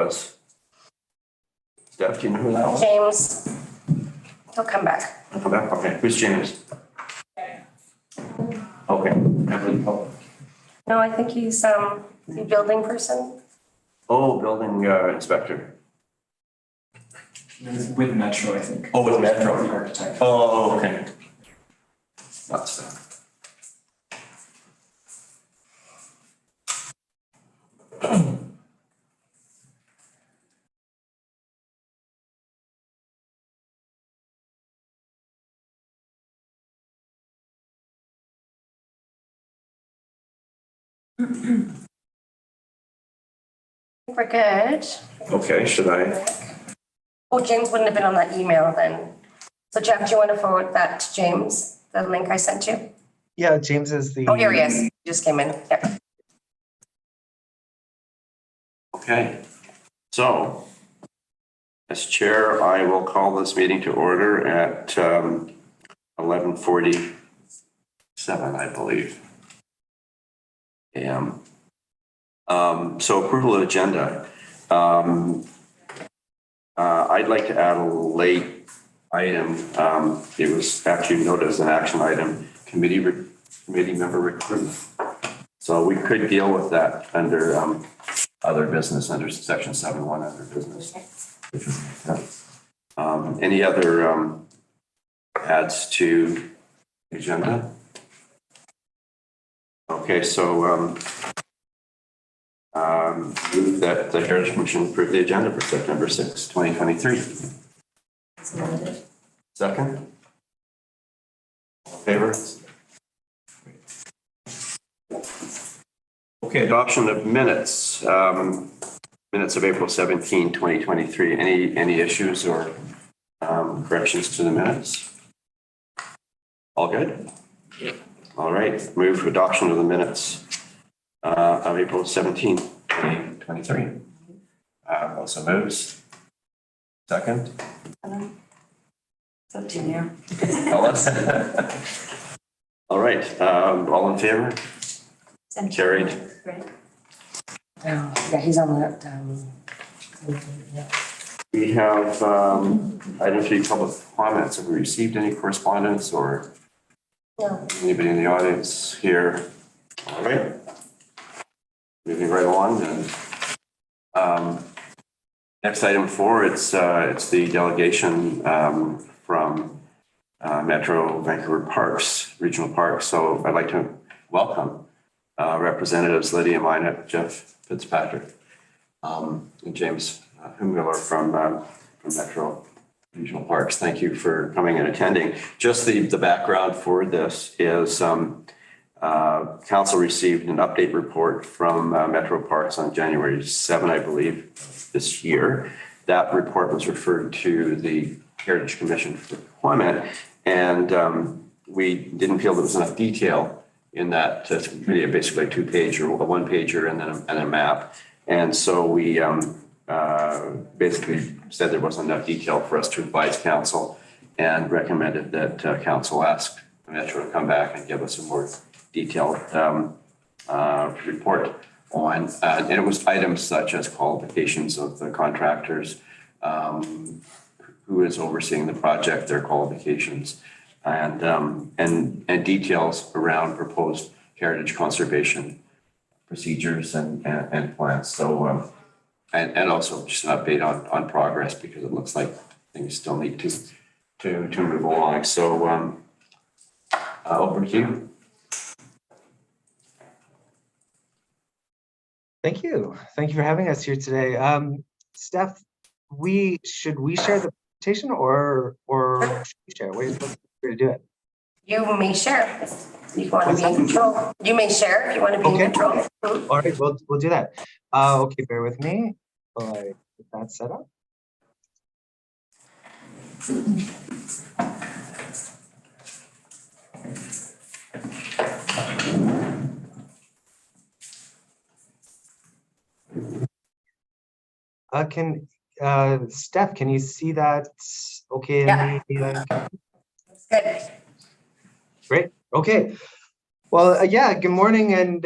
was. Steph, do you know who that was? James, he'll come back. I'll come back. Okay, who's James? Okay. Evelyn Pope. No, I think he's the building person. Oh, building inspector. With Metro, I think. Oh, with Metro. Architect. Oh, okay. That's that. We're good. Okay, should I? Oh, James wouldn't have been on that email then. So Jeff, do you want to forward that to James, the link I sent you? Yeah, James is the. Oh, here he is. He just came in. Yeah. Okay. So, as chair, I will call this meeting to order at 11:47, I believe. AM. So approval of agenda. I'd like to add a late item. It was actually noted as an action item, committee member recruitment. So we could deal with that under other business, under section 7.1 other business. Any other adds to the agenda? Okay, so move that the Heritage Commission approve the agenda for September 6, 2023. Second? Favor? Okay, adoption of minutes. Minutes of April 17, 2023. Any issues or corrections to the minutes? All good? Yeah. All right, move for adoption of the minutes of April 17, 2023. Also moves. Second? It's up to you. Ellis? All right, all in favor? Carried. Yeah, he's on that. We have item 3, public comments. Have we received any correspondence or No. anybody in the audience here? All right. Moving right along then. Next item 4, it's the delegation from Metro Vancouver Parks, Regional Parks. So I'd like to welcome Representatives Lydia Minot, Jeff Fitzpatrick, and James Humgiller from Metro Regional Parks. Thank you for coming and attending. Just the background for this is Council received an update report from Metro Parks on January 7, I believe, this year. That report was referred to the Heritage Commission for comment, and we didn't feel there was enough detail in that to create basically a 2-page or a 1-pager and then a map. And so we basically said there wasn't enough detail for us to advise council and recommended that council ask Metro to come back and give us a more detailed report on, and it was items such as qualifications of the contractors, who is overseeing the project, their qualifications, and details around proposed heritage conservation procedures and plans. So, and also just an update on progress, because it looks like things still need to move along. So, over to you. Thank you. Thank you for having us here today. Steph, should we share the presentation or should we share? What are you supposed to do it? You may share if you want to be in control. You may share if you want to be in control. Mhm. All right, we'll do that. Okay, bear with me while I get that set up. Steph, can you see that? Okay. Yeah. That's good. Great. Okay. Well, yeah, good morning, and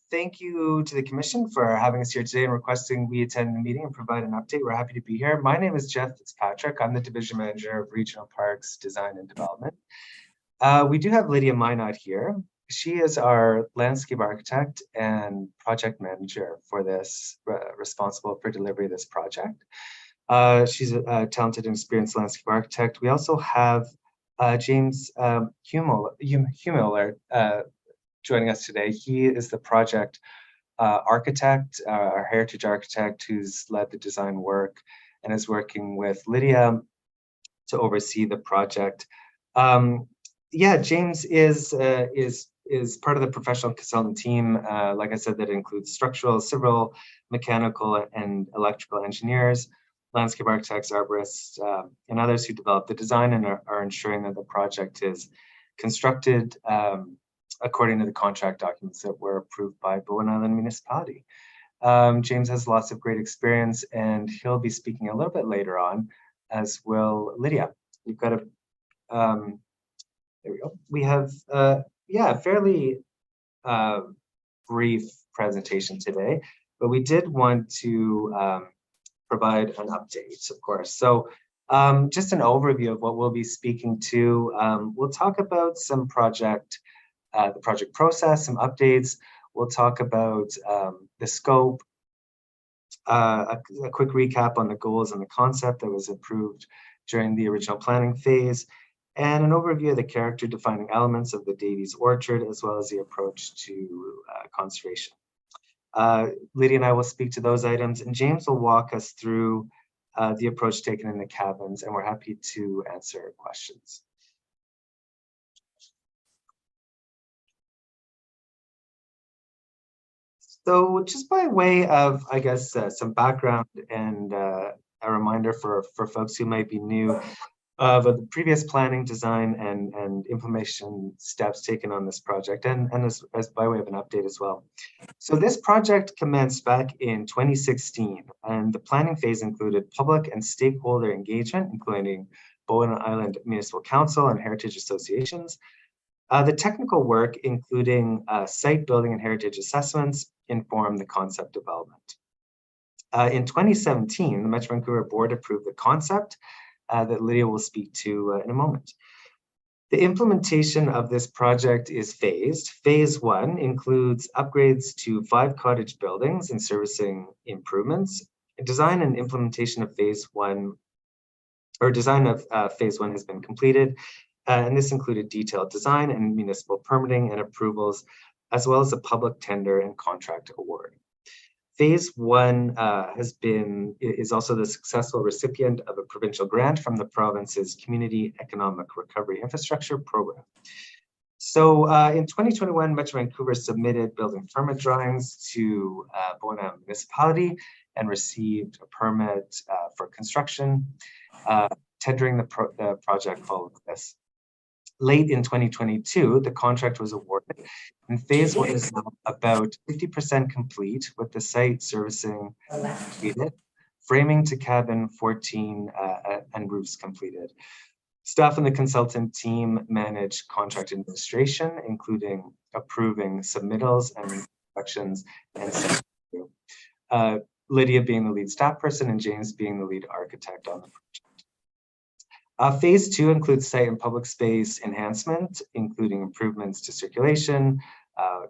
thank you to the commission for having us here today and requesting we attend the meeting and provide an update. We're happy to be here. My name is Jeff Fitzpatrick. I'm the Division Manager of Regional Parks Design and Development. We do have Lydia Minot here. She is our landscape architect and project manager for this, responsible for delivery of this project. She's a talented and experienced landscape architect. We also have James Hummler joining us today. He is the project architect, our heritage architect, who's led the design work and is working with Lydia to oversee the project. Yeah, James is part of the professional consultant team. Like I said, that includes structural, civil, mechanical, and electrical engineers, landscape architects, arborists, and others who develop the design and are ensuring that the project is constructed according to the contract documents that were approved by Bowen Island Municipality. James has lots of great experience, and he'll be speaking a little bit later on, as will Lydia. We've got a, there we go. We have, yeah, a fairly brief presentation today, but we did want to provide an update, of course. So just an overview of what we'll be speaking to. We'll talk about some the project process, some updates. We'll talk about the scope, a quick recap on the goals and the concept that was approved during the original planning phase, and an overview of the character defining elements of the Davies Orchard, as well as the approach to conservation. Lydia and I will speak to those items, and James will walk us through the approach taken in the cabins, and we're happy to answer questions. So just by way of, I guess, some background and a reminder for folks who might be new of the previous planning, design, and implementation steps taken on this project, and as by way of an update as well. So this project commenced back in 2016, and the planning phase included public and stakeholder engagement, including Bowen Island Municipal Council and heritage associations. The technical work, including site building and heritage assessments, informed the concept development. In 2017, the Metro Vancouver Board approved the concept that Lydia will speak to in a moment. The implementation of this project is phased. Phase 1 includes upgrades to 5 cottage buildings and servicing improvements. Design and implementation of phase 1, or design of phase 1 has been completed, and this included detailed design and municipal permitting and approvals, as well as a public tender and contract award. Phase 1 is also the successful recipient of a provincial grant from the province's Community Economic Recovery Infrastructure Program. So in 2021, Metro Vancouver submitted building permit drawings to Bowen Island Municipality and received a permit for construction. Tendering the project followed this. Late in 2022, the contract was awarded, and phase 1 is now about 50% complete, with the site servicing completed, framing to cabin 14 and roofs completed. Staff and the consultant team manage contract administration, including approving submittals and inspections and site. Lydia being the lead staff person and James being the lead architect on the project. Phase 2 includes site and public space enhancement, including improvements to circulation,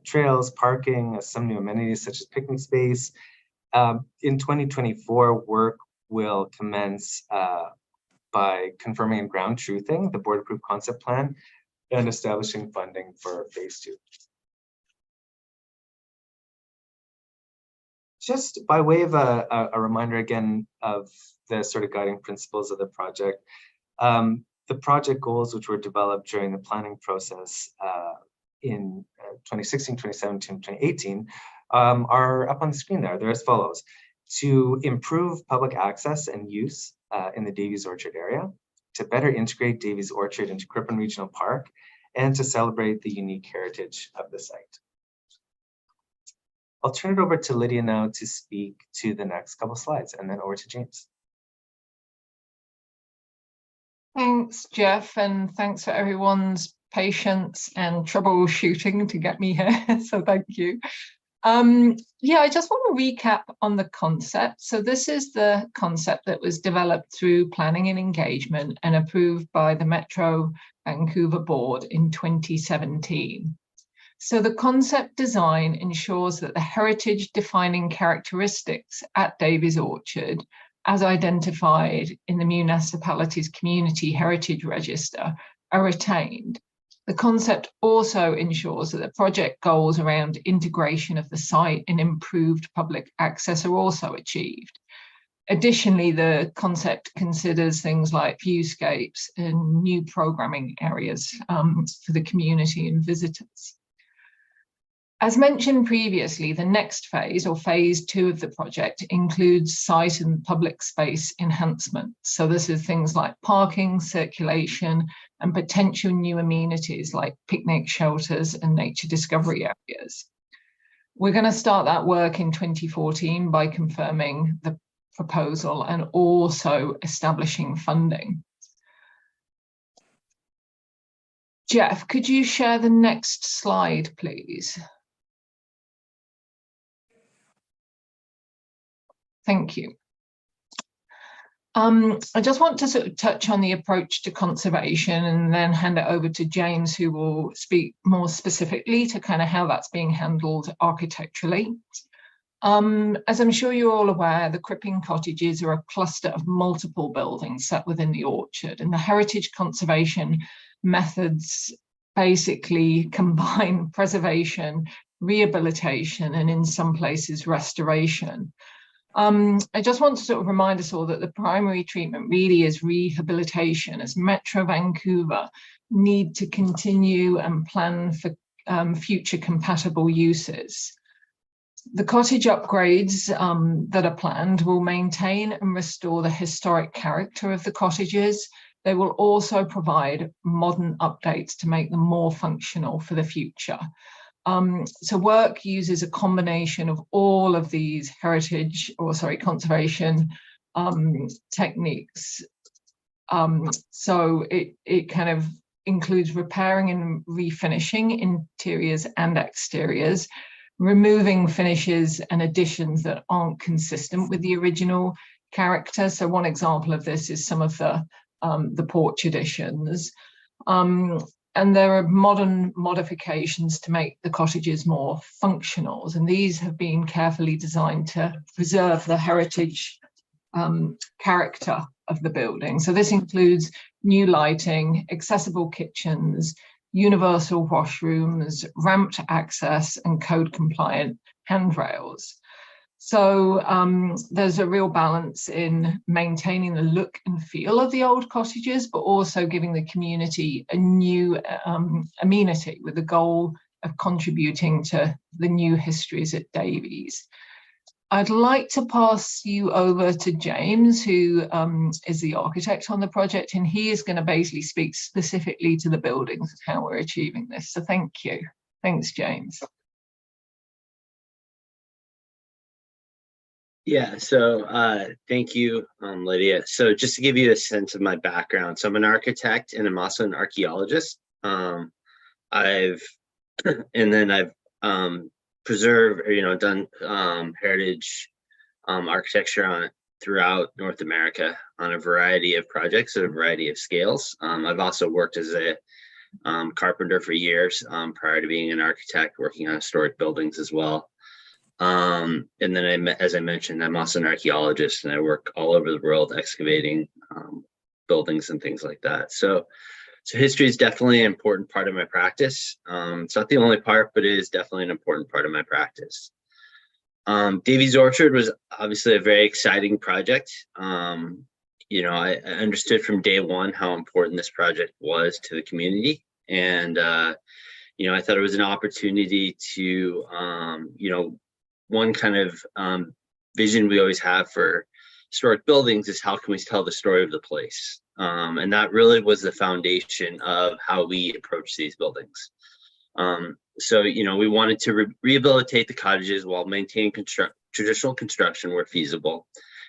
trails, parking, some new amenities such as picnic space. In 2024, work will commence by confirming and ground truthing the board approved concept plan and establishing funding for phase 2. Just by way of a reminder again of the sort of guiding principles of the project, the project goals, which were developed during the planning process in 2016, 2017, 2018, are up on the screen there. They're as follows: to improve public access and use in the Davies Orchard area, to better integrate Davies Orchard into Crippen Regional Park, and to celebrate the unique heritage of the site. I'll turn it over to Lydia now to speak to the next couple slides, and then over to James. Thanks, Jeff, and thanks for everyone's patience and troubleshooting to get me here. So thank you. Yeah, I just want to recap on the concept. So this is the concept that was developed through planning and engagement and approved by the Metro Vancouver Board in 2017. So the concept design ensures that the heritage defining characteristics at Davies Orchard, as identified in the municipality's Community Heritage Register, are retained. The concept also ensures that the project goals around integration of the site and improved public access are also achieved. Additionally, the concept considers things like viewscapes and new programming areas for the community and visitors. As mentioned previously, the next phase, or phase 2 of the project, includes site and public space enhancement. So this is things like parking, circulation, and potential new amenities like picnic shelters and nature discovery areas. We're going to start that work in 2014 by confirming the proposal and also establishing funding. Jeff, could you share the next slide, please? Thank you. I just want to sort of touch on the approach to conservation and then hand it over to James, who will speak more specifically to kind of how that's being handled architecturally. As I'm sure you're all aware, the Cripping Cottages are a cluster of multiple buildings set within the orchard, and the heritage conservation methods basically combine preservation, rehabilitation, and in some places restoration. I just want to sort of remind us all that the primary treatment really is rehabilitation, as Metro Vancouver need to continue and plan for future compatible uses. The cottage upgrades that are planned will maintain and restore the historic character of the cottages. They will also provide modern updates to make them more functional for the future. So work uses a combination of all of these conservation techniques. So it kind of includes repairing and refinishing interiors and exteriors, removing finishes and additions that aren't consistent with the original character. So one example of this is some of the porch additions. And there are modern modifications to make the cottages more functional. And these have been carefully designed to preserve the heritage character of the building. So this includes new lighting, accessible kitchens, universal washrooms, ramped access, and code compliant handrails. So there's a real balance in maintaining the look and feel of the old cottages, but also giving the community a new amenity with the goal of contributing to the new histories at Davies. I'd like to pass you over to James, who is the architect on the project, and he is going to basically speak specifically to the buildings and how we're achieving this. So thank you. Thanks, James. Yeah, so thank you, Lydia. So just to give you a sense of my background, so I'm an architect and I'm also an archaeologist. I've preserved, or done heritage architecture throughout North America on a variety of projects at a variety of scales. I've also worked as a carpenter for years prior to being an architect, working on historic buildings as well. And then as I mentioned, I'm also an archaeologist and I work all over the world excavating buildings and things like that. So history is definitely an important part of my practice. It's not the only part, but it is definitely an important part of my practice. Davies Orchard was obviously a very exciting project. I understood from day one how important this project was to the community. And, I thought it was an opportunity to, one kind of vision we always have for historic buildings is how can we tell the story of the place? And that really was the foundation of how we approach these buildings. So, we wanted to rehabilitate the cottages while maintaining traditional construction where feasible.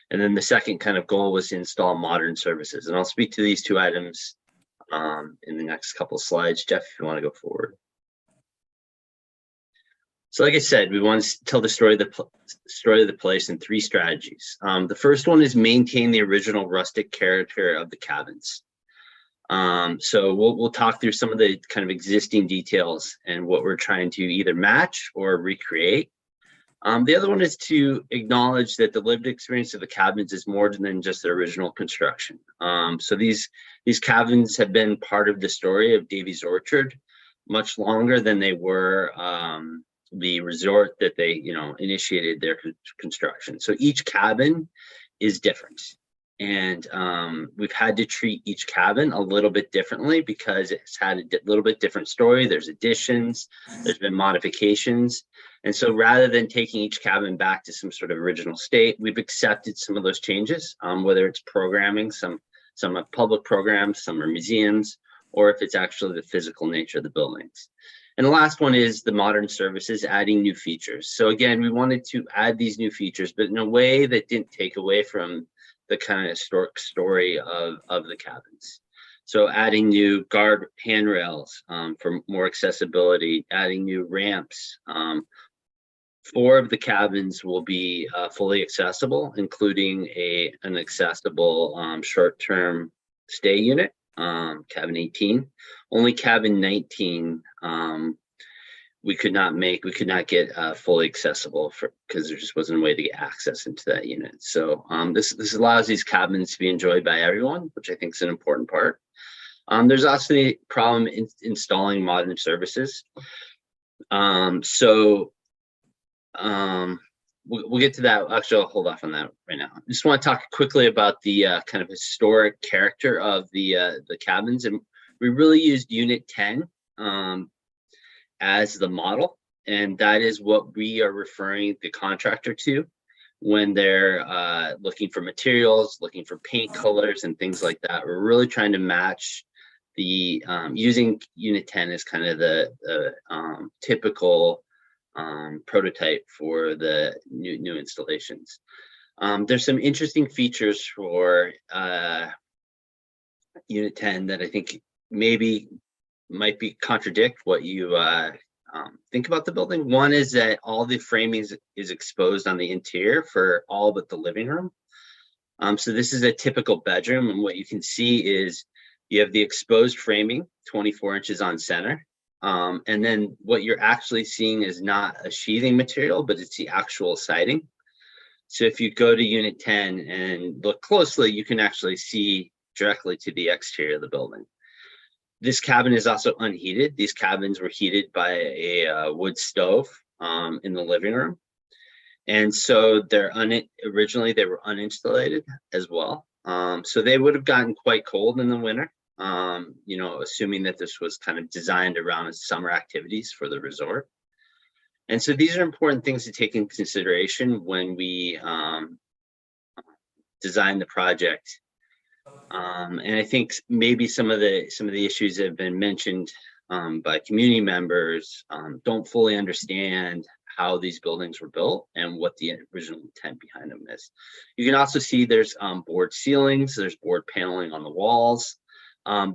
And then the second kind of goal was to install modern services. And I'll speak to these two items in the next couple of slides. Jeff, if you want to go forward. So like I said, we want to tell the story of the place in 3 strategies. The first one is maintain the original rustic character of the cabins. So we'll talk through some of the kind of existing details and what we're trying to either match or recreate. The other one is to acknowledge that the lived experience of the cabins is more than just the original construction. So these cabins have been part of the story of Davies Orchard much longer than they were the resort that they, initiated their construction. So each cabin is different. And we've had to treat each cabin a little bit differently because it's had a little bit different story. There's additions, there's been modifications. And so rather than taking each cabin back to some sort of original state, we've accepted some of those changes, whether it's programming, some are public programs, some are museums, or if it's actually the physical nature of the buildings. And the last one is the modern services, adding new features. So again, we wanted to add these new features, but in a way that didn't take away from the kind of historic story of the cabins. So adding new guard handrails for more accessibility, adding new ramps. 4 of the cabins will be fully accessible, including an accessible short-term stay unit, cabin 18. Only cabin 19 we could not get fully accessible because there just wasn't a way to get access into that unit. So this allows these cabins to be enjoyed by everyone, which I think is an important part. There's also the problem in installing modern services. We'll get to that. Actually, I'll hold off on that right now. I just want to talk quickly about the kind of historic character of the cabins, and we really used Unit 10 as the model, and that is what we are referring the contractor to when they're looking for materials, looking for paint colors and things like that. We're really trying to match the using Unit 10 as kind of the typical prototype for the new installations. There's some interesting features for Unit 10 that I think might be contradict what you think about the building. One is that all the framing is exposed on the interior for all but the living room. So this is a typical bedroom, and what you can see is you have the exposed framing, 24 inches on center. And then what you're actually seeing is not a sheathing material, but it's the actual siding. So if you go to Unit 10 and look closely, you can actually see directly to the exterior of the building. This cabin is also unheated. These cabins were heated by a wood stove in the living room. And so originally they were uninsulated as well. So they would have gotten quite cold in the winter, assuming that this was kind of designed around summer activities for the resort. And so these are important things to take into consideration when we design the project. And I think maybe some of the issues that have been mentioned by community members don't fully understand how these buildings were built and what the original intent behind them is. You can also see there's board ceilings, there's board paneling on the walls.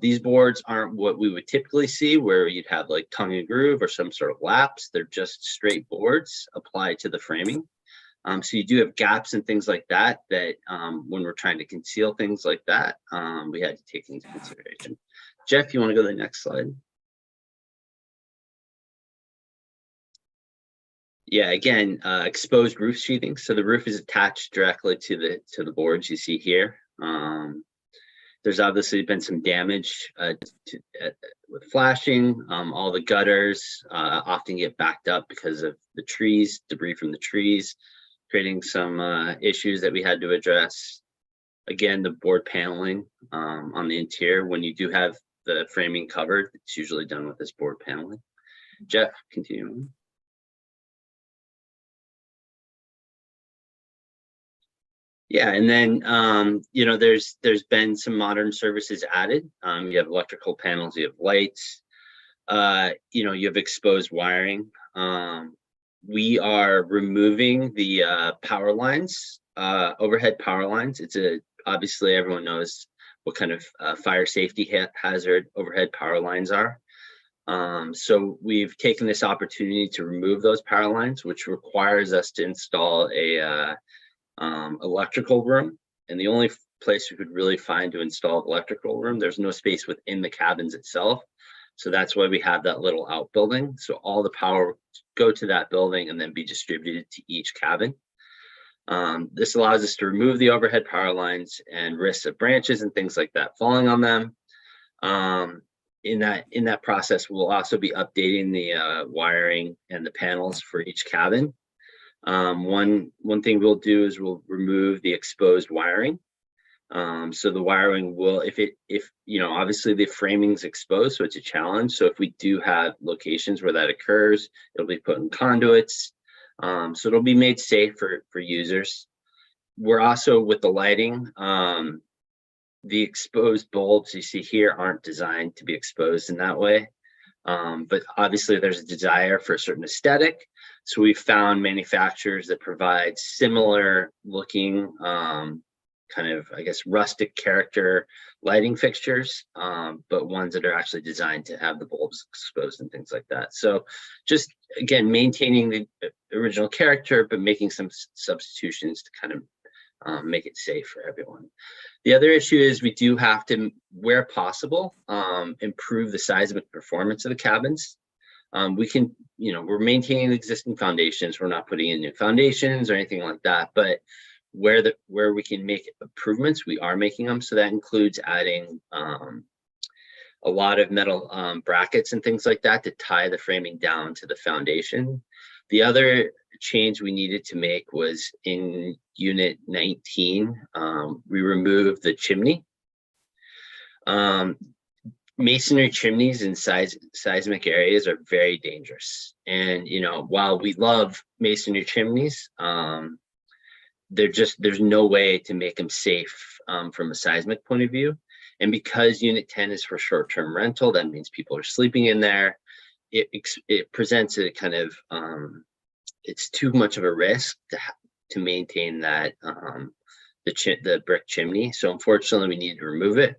These boards aren't what we would typically see where you'd have like tongue and groove or some sort of laps. They're just straight boards applied to the framing. So you do have gaps and things like that when we're trying to conceal things like that, we had to take into consideration. Jeff, you want to go to the next slide? Yeah, again, exposed roof sheathing. So the roof is attached directly to the boards you see here. There's obviously been some damage with flashing. All the gutters often get backed up because of the trees, debris from the trees, creating some issues that we had to address. Again, the board paneling on the interior, when you do have the framing covered, it's usually done with this board paneling. Jeff, continue. Yeah, and then there's been some modern services added. You have electrical panels, you have lights, you have exposed wiring. We are removing the power lines, overhead power lines. Obviously everyone knows what kind of fire safety hazard overhead power lines are. So we've taken this opportunity to remove those power lines, which requires us to install a electrical room. And the only place we could really find to install electrical room, there's no space within the cabins itself. So that's why we have that little outbuilding. So all the power go to that building and then be distributed to each cabin. This allows us to remove the overhead power lines and risks of branches and things like that falling on them. In that process, we'll also be updating the wiring and the panels for each cabin. One thing we'll do is we'll remove the exposed wiring. So the wiring will, if you know, obviously the framing's exposed, so it's a challenge. So if we do have locations where that occurs, it'll be put in conduits. So it'll be made safe for users. We're also, with the lighting, the exposed bulbs you see here aren't designed to be exposed in that way. But obviously there's a desire for a certain aesthetic. So we found manufacturers that provide similar looking, kind of, I guess, rustic character lighting fixtures, but ones that are actually designed to have the bulbs exposed and things like that. So just, again, maintaining the original character, but making some substitutions to kind of make it safe for everyone. The other issue is we do have to, where possible, improve the seismic performance of the cabins. We can, you know, we're maintaining the existing foundations. We're not putting in new foundations or anything like that, but where we can make improvements, we are making them. So that includes adding a lot of metal brackets and things like that to tie the framing down to the foundation. The other change we needed to make was in unit 19, we removed the chimney. Masonry chimneys in seismic areas are very dangerous. And, you know, while we love masonry chimneys, there's no way to make them safe from a seismic point of view. And because unit 10 is for short-term rental, that means people are sleeping in there. It presents a kind of, it's too much of a risk to maintain that, the brick chimney. So unfortunately, we need to remove it.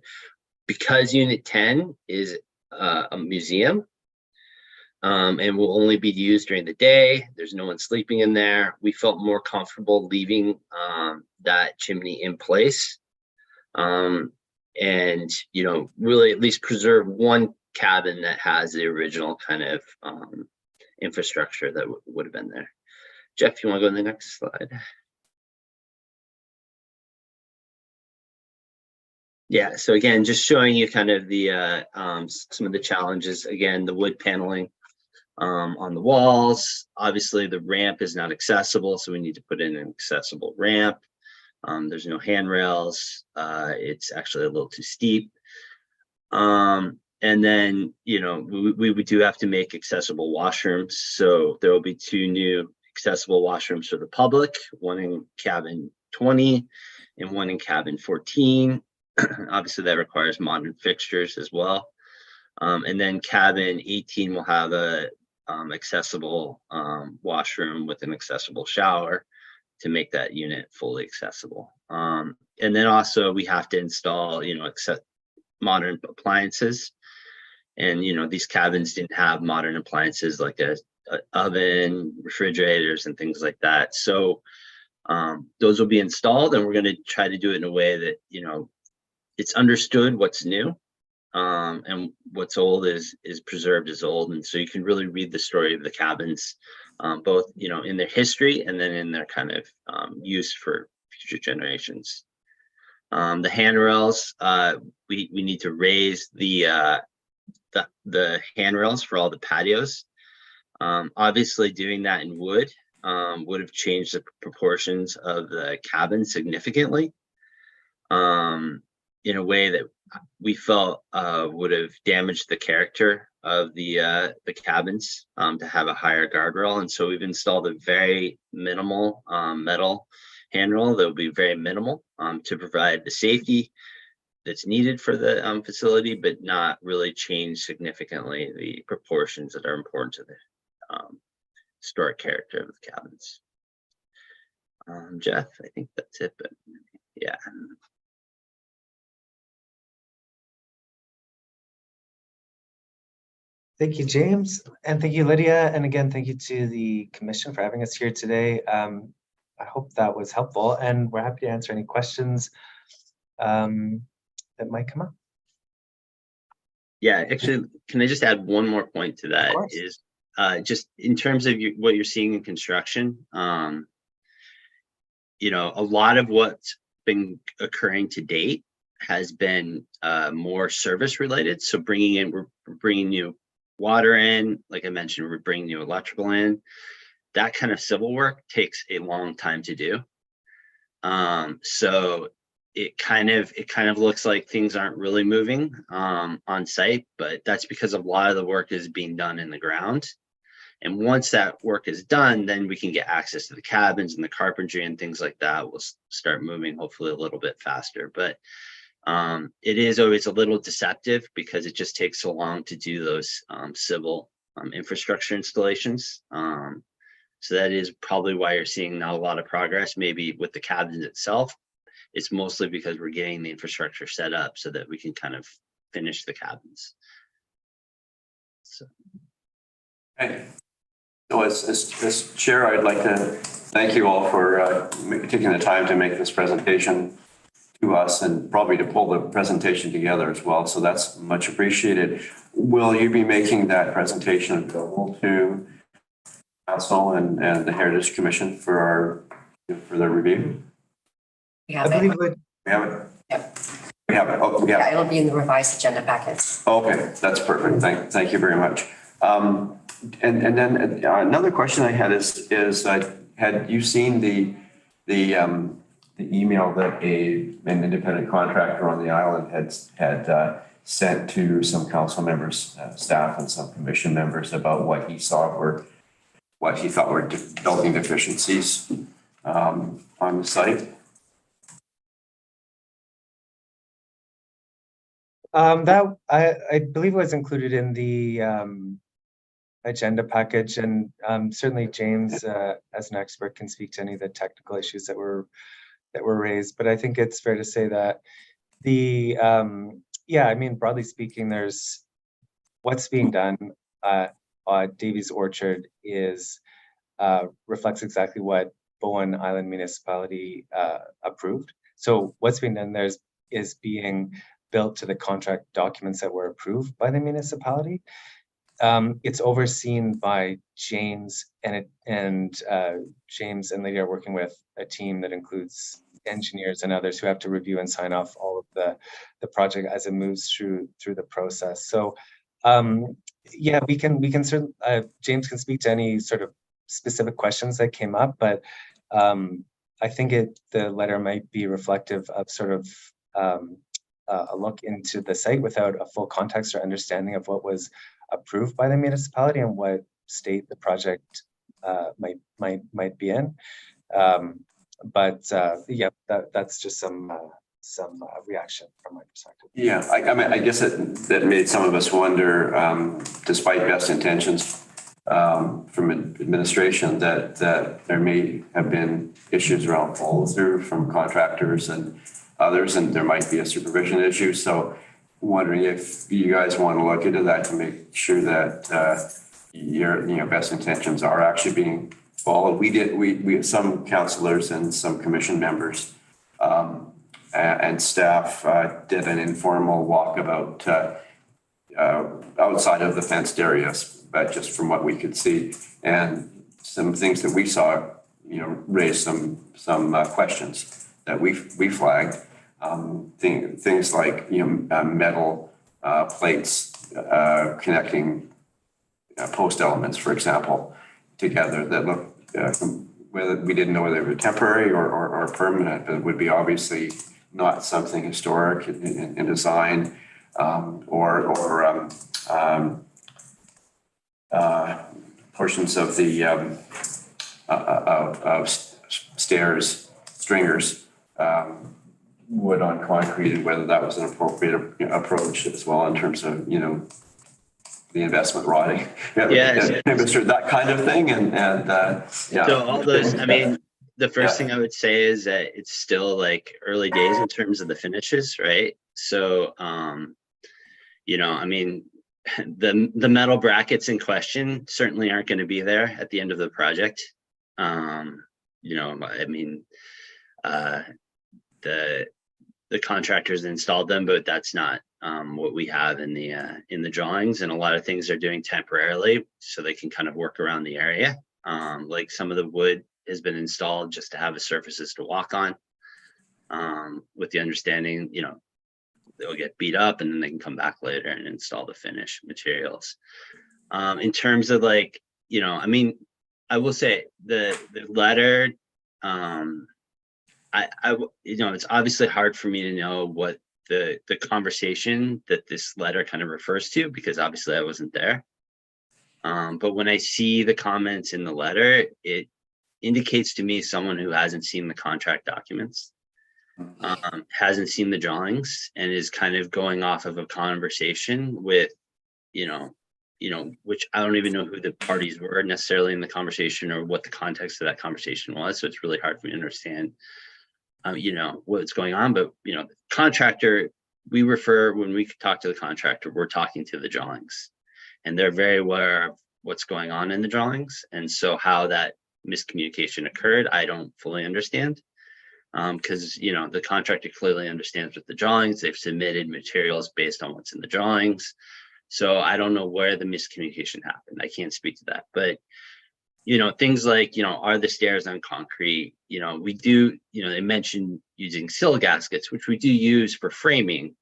Because unit 10 is a museum, and will only be used during the day, there's no one sleeping in there, we felt more comfortable leaving that chimney in place. And, you know, really at least preserve one cabin that has the original kind of infrastructure that would have been there. Jeff, you want to go to the next slide? Yeah, so again, just showing you kind of the some of the challenges. Again, the wood paneling on the walls. Obviously, the ramp is not accessible, so we need to put in an accessible ramp. There's no handrails. It's actually a little too steep. And then, you know, we do have to make accessible washrooms. So there will be 2 new accessible washrooms for the public, one in cabin 20 and one in cabin 14. Obviously, that requires modern fixtures as well. And then cabin 18 will have a accessible washroom with an accessible shower to make that unit fully accessible. And then also we have to install, you know, modern appliances. And, you know, these cabins didn't have modern appliances like a oven, refrigerators, and things like that. So those will be installed, and we're going to try to do it in a way that, you know, it's understood what's new, and what's old is preserved as old. And so you can really read the story of the cabins, both, you know, in their history and then in their kind of use for future generations. The handrails, we need to raise the handrails for all the patios. Obviously, doing that in wood would have changed the proportions of the cabin significantly, in a way that we felt would have damaged the character of the cabins to have a higher guardrail. And so we've installed a very minimal metal handrail that will be very minimal to provide the safety that's needed for the facility, but not really change significantly the proportions that are important to the historic character of the cabins. Jeff, I think that's it, but yeah. Thank you, James, and thank you, Lydia. And again, thank you to the commission for having us here today. I hope that was helpful, and we're happy to answer any questions that might come up. Yeah, actually, can I just add one more point to that? course. Is just in terms of what you're seeing in construction, you know, a lot of what's been occurring to date has been more service related. So we're bringing new water in, like I mentioned, we're bringing new electrical in. That kind of civil work takes a long time to do. So it kind of looks like things aren't really moving on site, but that's because a lot of the work is being done in the ground. And once that work is done, then we can get access to the cabins and the carpentry and things like that. We'll start moving hopefully a little bit faster. But it is always a little deceptive because it just takes so long to do those civil infrastructure installations. So that is probably why you're seeing not a lot of progress. Maybe with the cabins itself, it's mostly because we're getting the infrastructure set up so that we can kind of finish the cabins. So. Okay. So as chair, I'd like to thank you all for taking the time to make this presentation to us and probably to pull the presentation together as well. So that's much appreciated. Will you be making that presentation available to Council and the Heritage Commission for their review? We I have believe it. We have it? Yep. We have it. Oh, we have Yeah, it. it'll be in the revised agenda packets. Okay, that's perfect. Thank you very much. And then another question I had is had you seen the email that an independent contractor on the island had sent to some council members, staff, and some commission members about what he thought were building deficiencies on the site? That I believe was included in the agenda package, and certainly James, as an expert, can speak to any of the technical issues that were raised. But I think it's fair to say that I mean, broadly speaking, there's what's being done at Davies Orchard is reflects exactly what Bowen Island Municipality approved. So what's being done there is being built to the contract documents that were approved by the municipality. It's overseen by James, and James and Lydia are working with a team that includes engineers and others who have to review and sign off all of the project as it moves through the process. So yeah, we can certainly James can speak to any sort of specific questions that came up, but I think the letter might be reflective of sort of a look into the site without a full context or understanding of what was approved by the municipality and what state the project might be in. But yeah, that's just some reaction from my perspective. Yeah, I mean, I guess that made some of us wonder, despite best intentions from administration, that there may have been issues around follow through from contractors and others, and there might be a supervision issue. So wondering if you guys want to look into that to make sure that your best intentions are actually being followed. We some councillors and some commission members and staff did an informal walkabout outside of the fenced areas, but just from what we could see, and some things that we saw, raised some questions that we flagged. Things like metal plates connecting post elements, for example, together that look whether we didn't know whether they were temporary or permanent, but it would be obviously not something historic in design, or portions of the of stairs, stringers, wood on concrete, and whether that was an appropriate approach as well in terms of the investment rotting, that kind of thing, and yeah. So all those, I mean, the first thing I would say is that it's still like early days in terms of the finishes, right? So, I mean, the metal brackets in question certainly aren't going to be there at the end of the project. You know, I mean, the contractors installed them, but that's not what we have in the drawings. And a lot of things they're doing temporarily so they can kind of work around the area. Like some of the wood has been installed just to have a surfaces to walk on, with the understanding, you know, they'll get beat up and then they can come back later and install the finished materials. In terms of like, you know, I mean, I will say the letter, you know, it's obviously hard for me to know what the conversation that this letter kind of refers to, because obviously I wasn't there. But when I see the comments in the letter, it indicates to me someone who hasn't seen the contract documents, hasn't seen the drawings, and is kind of going off of a conversation with, you know, which I don't even know who the parties were necessarily in the conversation or what the context of that conversation was. So it's really hard for me to understand, you know, what's going on. But, you know, the contractor, when we talk to the contractor, we're talking to the drawings, and they're very aware of what's going on in the drawings. And so how that miscommunication occurred, I don't fully understand. Because, you know, the contractor clearly understands what the drawings, they've submitted materials based on what's in the drawings. So I don't know where the miscommunication happened. I can't speak to that. But, you know, things like, you know, are the stairs on concrete? You know, we do, you know, they mentioned using sill gaskets, which we do use for framing,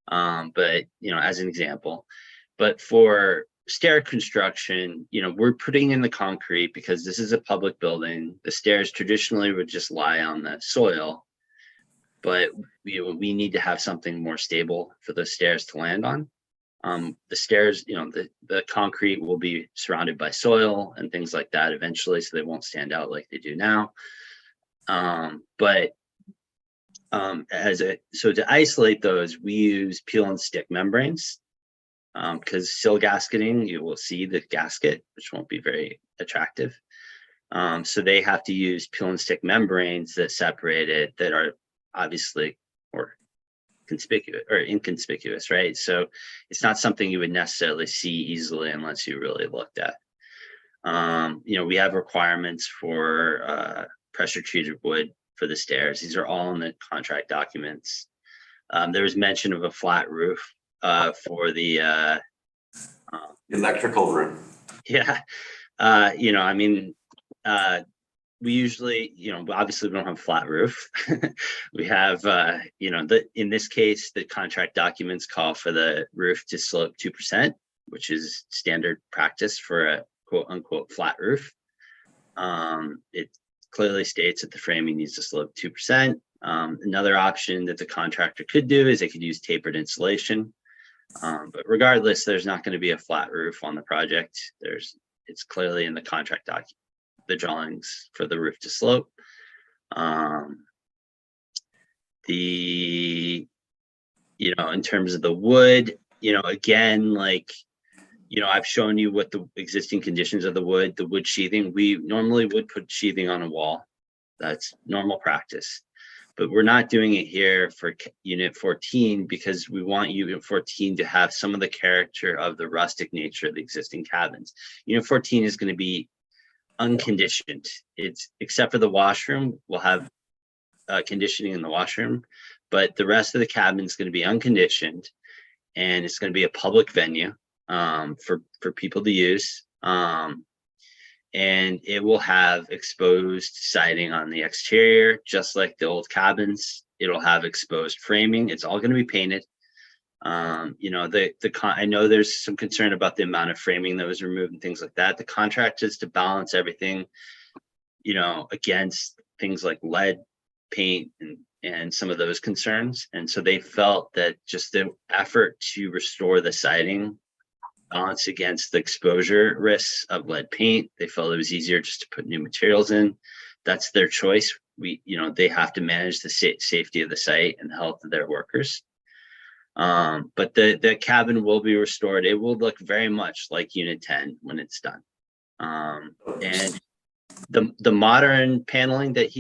but, you know, as an example. But for stair construction, you know, we're putting in the concrete because this is a public building. The stairs traditionally would just lie on the soil, but we need to have something more stable for the stairs to land on. The stairs, you know, the concrete will be surrounded by soil and things like that eventually, so they won't stand out like they do now. So to isolate those, we use peel and stick membranes. Because sill gasketing, you will see the gasket, which won't be very attractive. So they have to use peel and stick membranes that separate it, that are obviously more conspicuous or inconspicuous, right? So it's not something you would necessarily see easily unless you really looked at. You know, we have requirements for pressure treated wood for the stairs. These are all in the contract documents. There was mention of a flat roof for the Electrical room. yeah, you know, I mean, we usually, you know, obviously we don't have a flat roof. We have, you know, in this case, the contract documents call for the roof to slope 2%, which is standard practice for a quote unquote flat roof. It clearly states that the framing needs to slope 2%. Another option that the contractor could do is they could use tapered insulation. But regardless, there's not going to be a flat roof on the project. It's clearly in the contract document, the drawings for the roof to slope. You know, in terms of the wood, you know, again, like, you know, I've shown you what the existing conditions of the wood sheathing. We normally would put sheathing on a wall. That's normal practice. But we're not doing it here for Unit 14 because we want Unit 14 to have some of the character of the rustic nature of the existing cabins. Unit 14 is going to be unconditioned. It's except for the washroom, we'll have conditioning in the washroom, but the rest of the cabin is going to be unconditioned, and it's going to be a public venue for people to use. And it will have exposed siding on the exterior, just like the old cabins. It'll have exposed framing. It's all going to be painted. You know, I know there's some concern about the amount of framing that was removed and things like that. The contract is to balance everything, you know, against things like lead paint and some of those concerns. And so they felt that just the effort to restore the siding balance against the exposure risks of lead paint, they felt it was easier just to put new materials in. That's their choice. You know, they have to manage the safety of the site and the health of their workers. But the cabin will be restored. It will look very much like Unit 10 when it's done. And the modern paneling that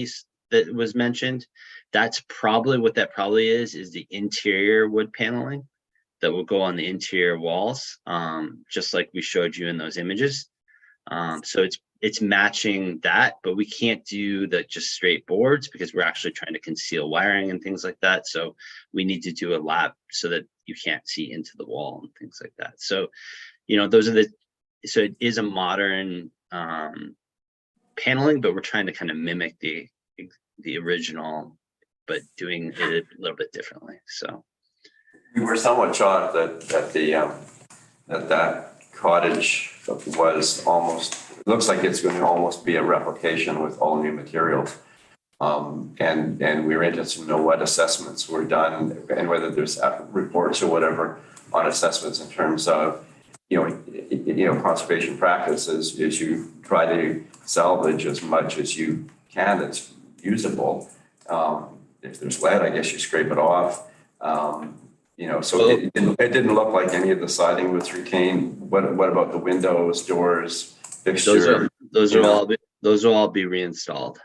was mentioned, that's probably what that probably is the interior wood paneling. that will go on the interior walls, just like we showed you in those images. So it's matching that, but we can't do the just straight boards because we're actually trying to conceal wiring and things like that. So we need to do a lap so that you can't see into the wall and things like that. So, you know, so it is a modern paneling, but we're trying to kind of mimic the original, but doing it a little bit differently. So We were somewhat shocked that cottage was almost, it looks like it's going to almost be a replication with all new materials. And we were interested to know what assessments were done and whether there's reports or whatever on assessments in terms of, conservation practices is you try to salvage as much as you can that's usable. If there's lead, I guess you scrape it off. So it didn't look like any of the siding was retained. What about the windows, doors, fixture? Those will all be reinstalled.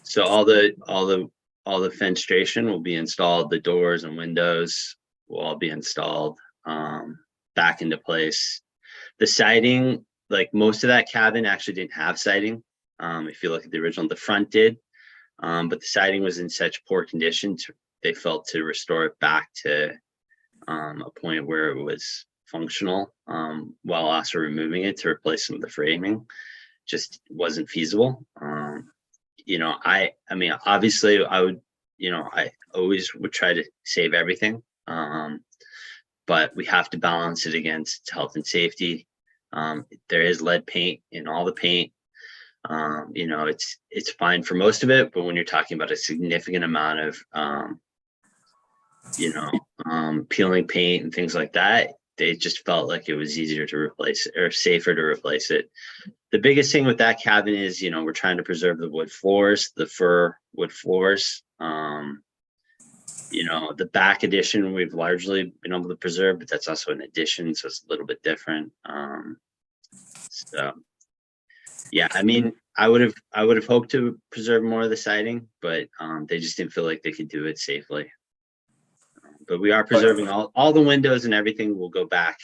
So all the fenestration will be installed. The doors and windows will all be installed back into place. The siding, like most of that cabin actually didn't have siding. If you look at the original, the front did, but the siding was in such poor condition they felt to restore it back to a point where it was functional, while also removing it to replace some of the framing. Just wasn't feasible. I mean, obviously I would, I always would try to save everything. But we have to balance it against health and safety. There is lead paint in all the paint. It's fine for most of it, but when you're talking about a significant amount of peeling paint and things like that, they just felt like it was easier to replace it or safer to replace it. The biggest thing with that cabin is, we're trying to preserve the wood floors, the fir wood floors. The back addition we've largely been able to preserve, but that's also an addition, so it's a little bit different. So yeah, I mean, I would have hoped to preserve more of the siding, but they just didn't feel like they could do it safely. But we are preserving all the windows and everything will go back,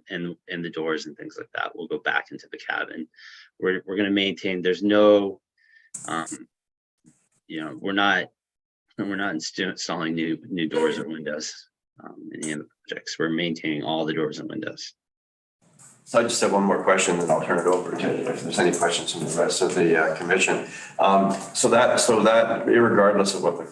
and the doors and things like that will go back into the cabin. We're going to maintain. There's no, we're not installing new doors or windows in any of the projects. We're maintaining all the doors and windows. So I just have one more question, and I'll turn it over to if there's any questions from the rest of the commission. So that, irregardless of what the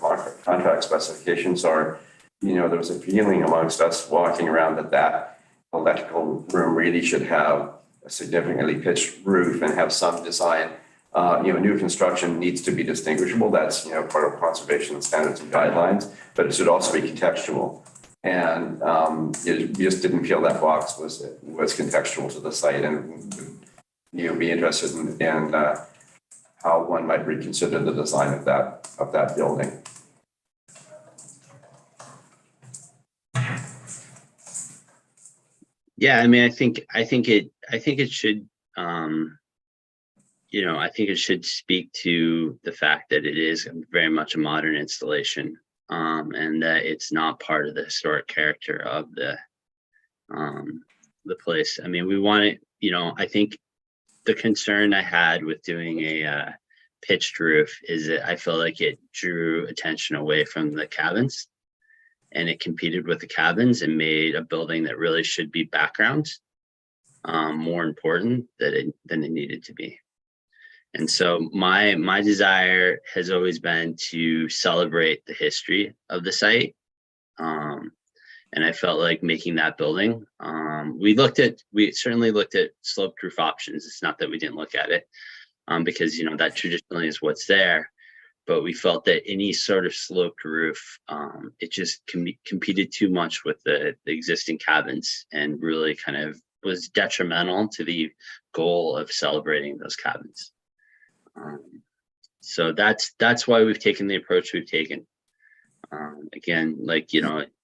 contract specifications are, there was a feeling amongst us walking around that electrical room really should have a significantly pitched roof and have some design. New construction needs to be distinguishable. That's, part of conservation standards and guidelines, but it should also be contextual. And we just didn't feel that box was contextual to the site, and be interested in how one might reconsider the design of that building. Yeah, I mean, I think it should. I think it should speak to the fact that it is very much a modern installation, and that it's not part of the historic character of the place. I mean, we want it, I think the concern I had with doing a pitched roof is that I feel like it drew attention away from the cabins, and it competed with the cabins and made a building that really should be background more important than it needed to be. And so my desire has always been to celebrate the history of the site. And I felt like making that building, we certainly looked at sloped roof options. It's not that we didn't look at it, because, that traditionally is what's there. But we felt that any sort of sloped roof, it just competed too much with the existing cabins and really kind of was detrimental to the goal of celebrating those cabins. So that's why we've taken the approach we've taken. Again,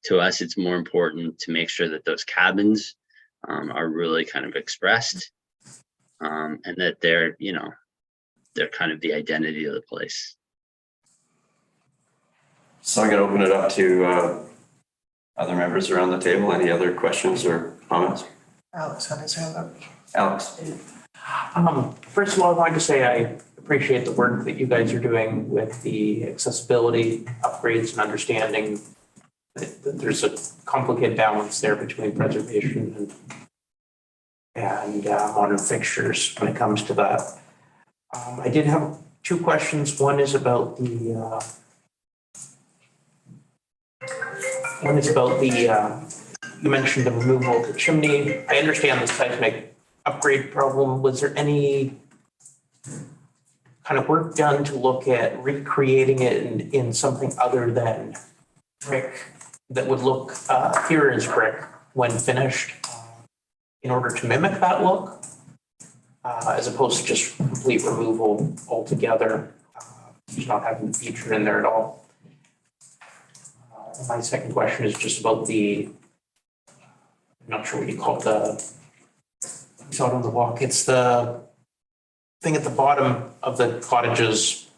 to us, it's more important to make sure that those cabins are really kind of expressed, and that they're kind of the identity of the place. So I'm going to open it up to Other members around the table, any other questions or comments? Alex had his hand up. Alex? First of all, I wanted to say I appreciate the work that you guys are doing with the accessibility upgrades and understanding that there's a complicated balance there between preservation and modern fixtures when it comes to that. I did have two questions. One is about the you mentioned the removal of the chimney. I understand the seismic upgrade problem. Was there any kind of work done to look at recreating it in something other than brick that would look here as brick when finished in order to mimic that look, as opposed to just complete removal altogether, just not having the feature in there at all? My second question is just about I'm not sure what you call it, it's out on the walk. It's the thing at the bottom of the cottages.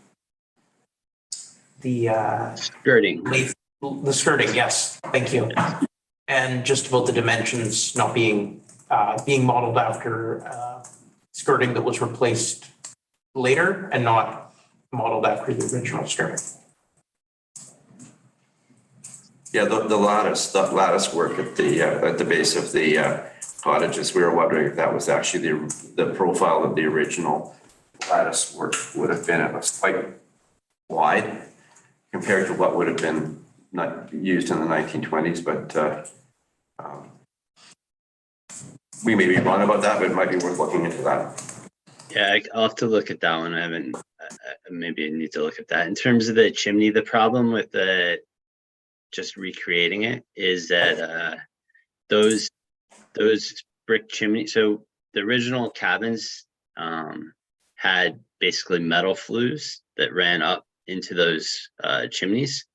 Skirting. The skirting, yes, thank you. And just about the dimensions not being modeled after skirting that was replaced later and not modeled after the original skirting. Yeah, the lattice work at the base of the cottages, we were wondering if that was actually the profile of the original lattice work would have been. It was quite wide compared to what would have been not used in the 1920s, but we may be wrong about that, but it might be worth looking into that. Yeah, I'll have to look at that one. I haven't, maybe I need to look at that. In terms of the chimney, the problem with just recreating it is that those brick chimneys, so the original cabins had basically metal flues that ran up into those chimneys.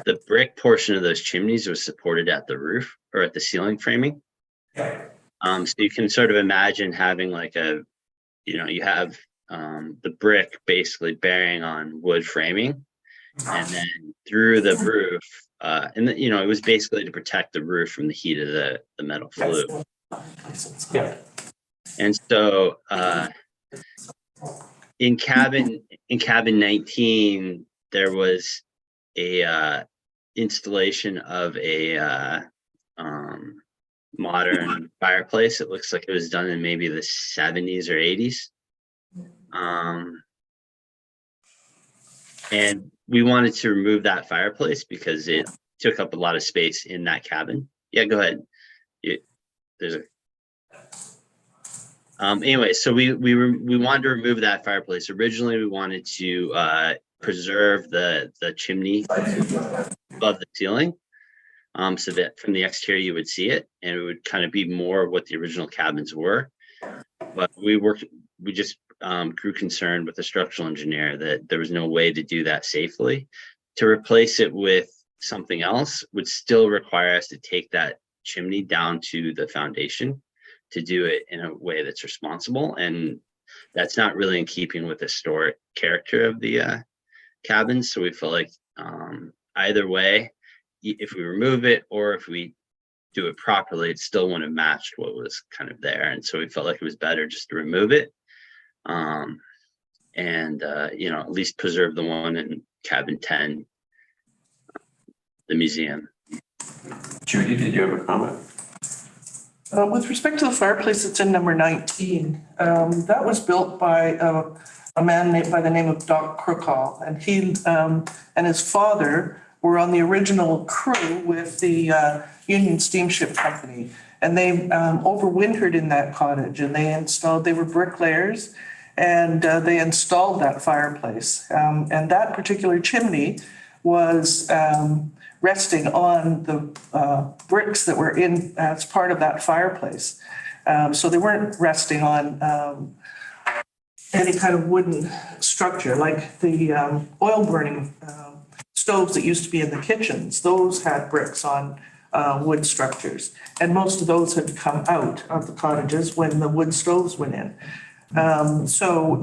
The brick portion of those chimneys was supported at the roof or at the ceiling framing. So you can sort of imagine having like you have the brick basically bearing on wood framing, and then through the roof, it was basically to protect the roof from the heat of the metal flue. Yeah. And so in cabin 19, there was a installation of a modern fireplace. It looks like it was done in maybe the 70s or 80s. And we wanted to remove that fireplace because it took up a lot of space in that cabin. Yeah, go ahead. Anyway, so we wanted to remove that fireplace. Originally, we wanted to preserve the chimney above the ceiling, so that from the exterior you would see it, and it would kind of be more what the original cabins were. But we just grew concerned with the structural engineer that there was no way to do that safely. To replace it with something else would still require us to take that chimney down to the foundation to do it in a way that's responsible, and that's not really in keeping with the historic character of the cabins. So we felt like either way, if we remove it or if we do it properly, it still wouldn't have matched what was kind of there. And so we felt like it was better just to remove it, and at least preserve the one in cabin 10, the museum. Judy, did you have a comment? With respect to the fireplace that's in number 19, that was built by a man by the name of Doc Crookall, and he and his father were on the original crew with the Union Steamship Company, and they overwintered in that cottage, and they were bricklayers, and they installed that fireplace, and that particular chimney was resting on the bricks that were in as part of that fireplace. So they weren't resting on any kind of wooden structure like the oil burning stoves that used to be in the kitchens. Those had bricks on wood structures. And most of those had come out of the cottages when the wood stoves went in. So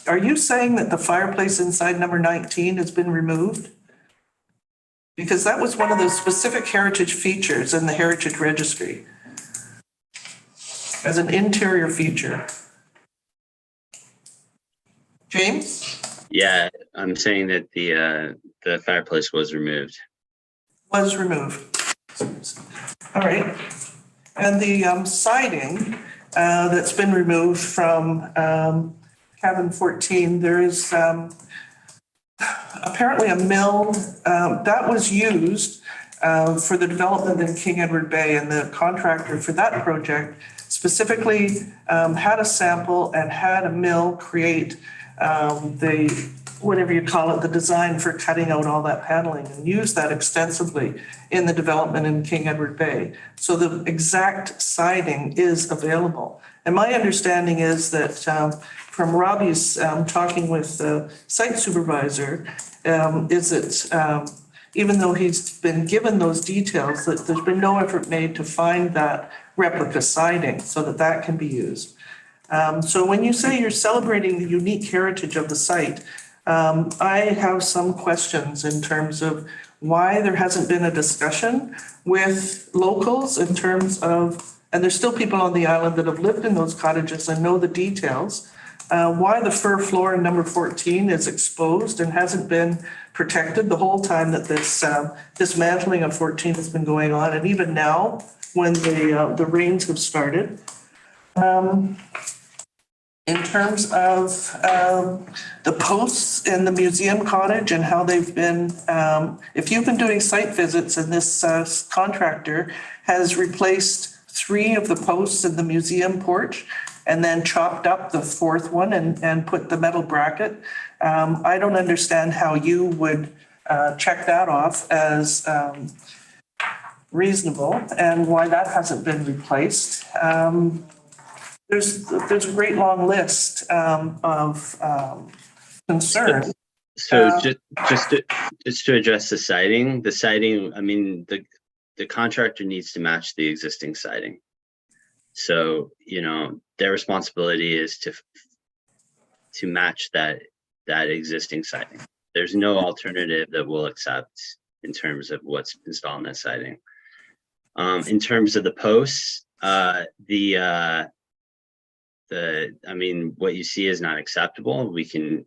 are you saying that the fireplace inside number 19 has been removed? Because that was one of the specific heritage features in the Heritage Registry as an interior feature. James? Yeah, I'm saying that the fireplace was removed. Was removed. All right. And the siding that's been removed from cabin 14, there is apparently a mill that was used for the development in King Edward Bay, and the contractor for that project specifically had a sample and had a mill create the, whatever you call it, the design for cutting out all that paneling, and used that extensively in the development in King Edward Bay. So the exact siding is available. And my understanding is that from Robbie's talking with the site supervisor, is that even though he's been given those details, that there's been no effort made to find that replica siding so that that can be used. So when you say you're celebrating the unique heritage of the site, I have some questions in terms of why there hasn't been a discussion with locals in terms of, and there's still people on the island that have lived in those cottages and know the details, why the fir floor in number 14 is exposed and hasn't been protected the whole time that this dismantling of 14 has been going on, and even now when the rains have started. In terms of the posts in the museum cottage and how they've been, if you've been doing site visits and this contractor has replaced 3 of the posts in the museum porch and then chopped up the 4th one and put the metal bracket, I don't understand how you would check that off as reasonable and why that hasn't been replaced. There's a great long list of concerns. So just to address the siding, I mean, the contractor needs to match the existing siding. So, you know, their responsibility is to match that existing siding. There's no alternative that we'll accept in terms of what's installed in that siding. In terms of the posts, I mean, what you see is not acceptable. We can,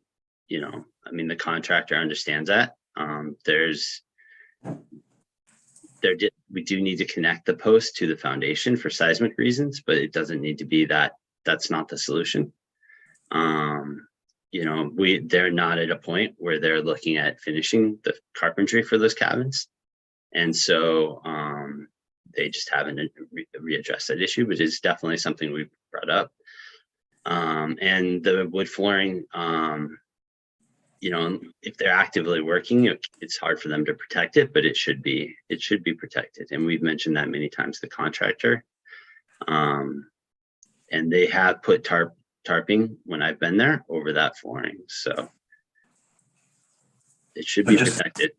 you know, I mean, the contractor understands that. We do need to connect the post to the foundation for seismic reasons, but it doesn't need to be that. That's not the solution. You know, they're not at a point where they're looking at finishing the carpentry for those cabins. And so they just haven't readdressed that issue, but it's definitely something we've brought up. And the wood flooring, you know, if they're actively working, it's hard for them to protect it, but it should be protected. And we've mentioned that many times to the contractor. And they have put tarping when I've been there over that flooring. So it should be protected.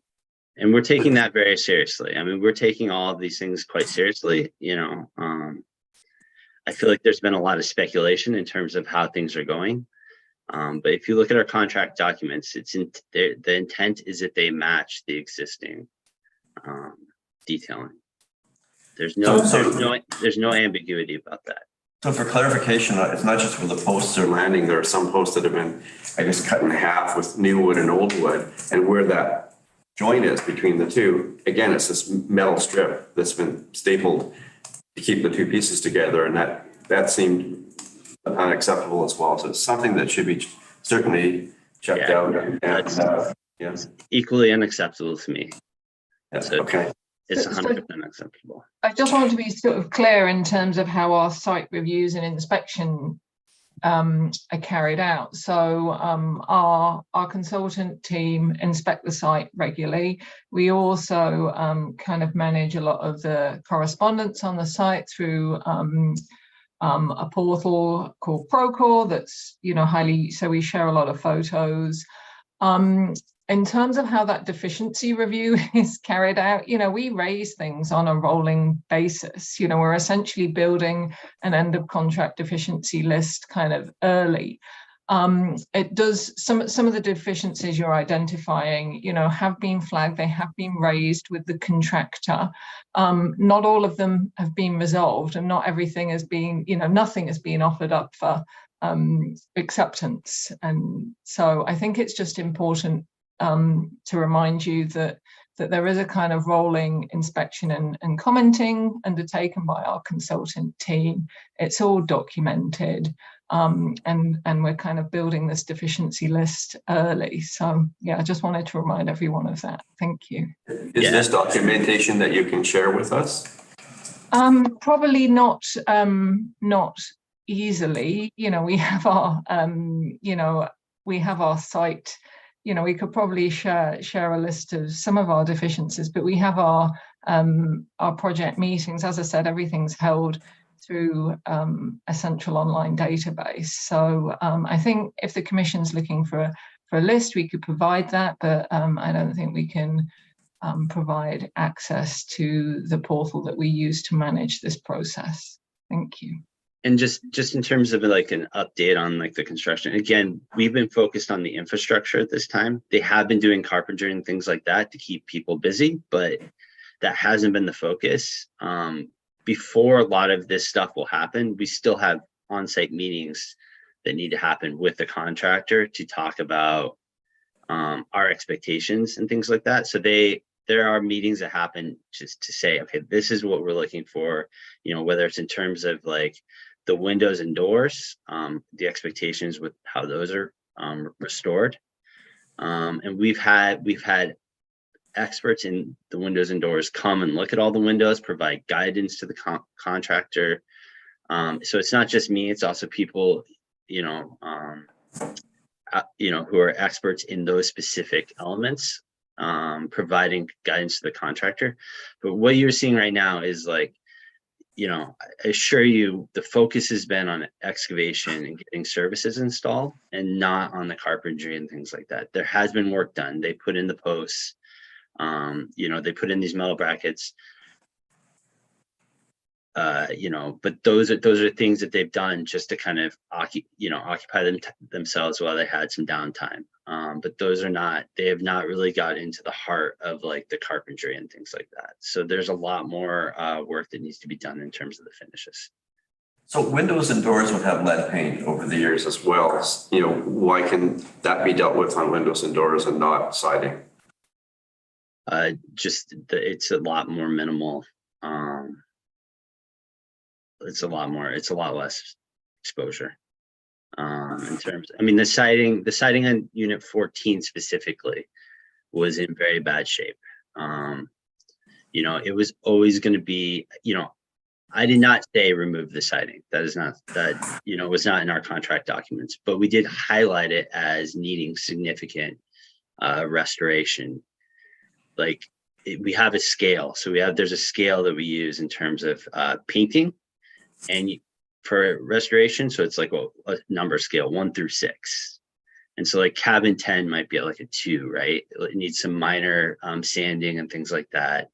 And we're taking that very seriously. I mean, we're taking all of these things quite seriously, you know. I feel like there's been a lot of speculation in terms of how things are going. But if you look at our contract documents, the intent is that they match the existing detailing. There's no ambiguity about that. So for clarification, it's not just where the posts are landing. There are some posts that have been, I guess, cut in half with new wood and old wood, and where that joint is between the two, again, it's this metal strip that's been stapled to keep the two pieces together, and that seemed unacceptable as well. So it's something that should be certainly checked out. And equally unacceptable to me. Okay. It's 100% unacceptable. I just want to be sort of clear in terms of how our site reviews and inspection are carried out. So our consultant team inspect the site regularly. We also kind of manage a lot of the correspondence on the site through a portal called Procore that's, you know, so we share a lot of photos. In terms of how that deficiency review is carried out, you know, we raise things on a rolling basis. You know, we're essentially building an end of contract deficiency list kind of early. It does some of the deficiencies you're identifying, have been flagged. They have been raised with the contractor. Not all of them have been resolved, and not everything has been, nothing has been offered up for acceptance. And so I think it's just important to remind you that there is a kind of rolling inspection and commenting undertaken by our consultant team. It's all documented, and we're kind of building this deficiency list early. So yeah, I just wanted to remind everyone of that. Thank you. Is this documentation that you can share with us? Probably not easily. We have our we have our site. We could probably share a list of some of our deficiencies, but we have our project meetings. As I said, everything's held through a central online database. So I think if the Commission's looking for a list, we could provide that, but I don't think we can provide access to the portal that we use to manage this process. Thank you. And just in terms of like an update on like the construction, again, we've been focused on the infrastructure at this time. They have been doing carpentry and things like that to keep people busy, but that hasn't been the focus. Before a lot of this stuff will happen, we still have on-site meetings that need to happen with the contractor to talk about our expectations and things like that. So there are meetings that happen just to say, okay, this is what we're looking for, whether it's in terms of like the windows and doors, the expectations with how those are restored. And we've had experts in the windows and doors come and look at all the windows, provide guidance to the contractor. So it's not just me, it's also people, who are experts in those specific elements, providing guidance to the contractor. But what you're seeing right now is like, I assure you the focus has been on excavation and getting services installed and not on the carpentry and things like that. There has been work done. They put in the posts, they put in these metal brackets, but those are things that they've done just to kind of occupy themselves while they had some downtime. But they have not really got into the heart of like the carpentry and things like that. So there's a lot more work that needs to be done in terms of the finishes. So windows and doors would have lead paint over the years as well. Why can that be dealt with on windows and doors and not siding? It's a lot more minimal. It's a lot less exposure. In terms, the siding on unit 14 specifically was in very bad shape. It was always going to be, I did not say remove the siding. Was not in our contract documents, but we did highlight it as needing significant restoration. Like we have a scale. So there's a scale that we use in terms of painting and for restoration. So it's like a number scale 1 through 6. And so like cabin 10 might be at like a 2, right? It needs some minor sanding and things like that.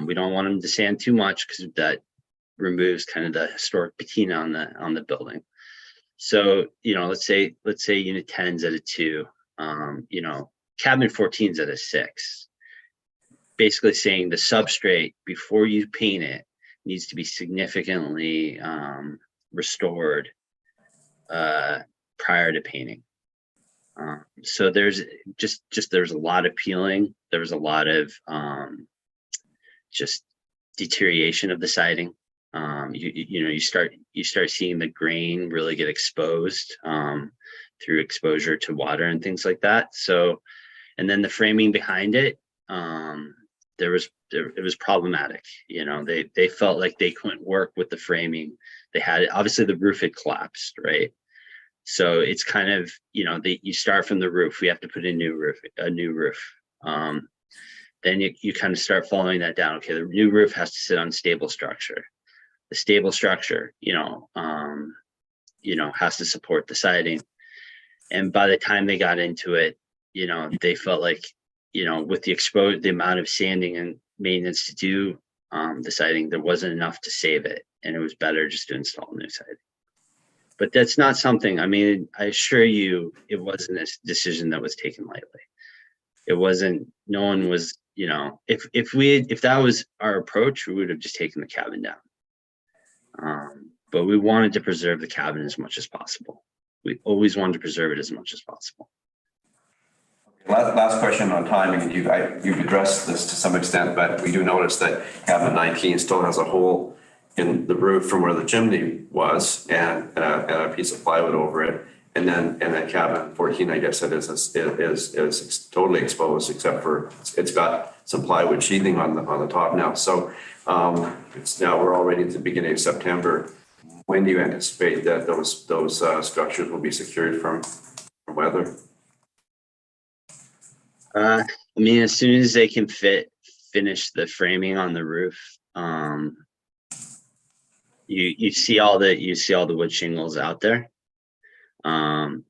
We don't want them to sand too much because that removes kind of the historic patina on the building. So, let's say unit 10's at a 2, cabin 14's at a 6. Basically saying the substrate before you paint it needs to be significantly restored prior to painting. So there's a lot of peeling. There was a lot of just deterioration of the siding. You start seeing the grain really get exposed through exposure to water and things like that. So, and then the framing behind it, it was problematic. They felt like they couldn't work with the framing. They had, obviously the roof had collapsed, right? So it's kind of, you start from the roof. We have to put in a new roof. Then you kind of start following that down. Okay, the new roof has to sit on stable structure. The stable structure, has to support the siding. And by the time they got into it, they felt like, with the amount of sanding and maintenance to do the siding, there wasn't enough to save it. And it was better just to install new siding. But that's not something, I mean, I assure you, it wasn't a decision that was taken lightly. It wasn't, no one was, you know, if that was our approach, we would have just taken the cabin down. But we wanted to preserve the cabin as much as possible. We always wanted to preserve it as much as possible. Last question on timing, and you've addressed this to some extent, but we do notice that cabin 19 still has a hole in the roof from where the chimney was and a piece of plywood over it. And then cabin 14, I guess it is totally exposed except for it's got some plywood sheathing on the top now. So it's now we're already at the beginning of September. When do you anticipate that those structures will be secured from weather? I mean, as soon as they can finish the framing on the roof, you see all the wood shingles out there.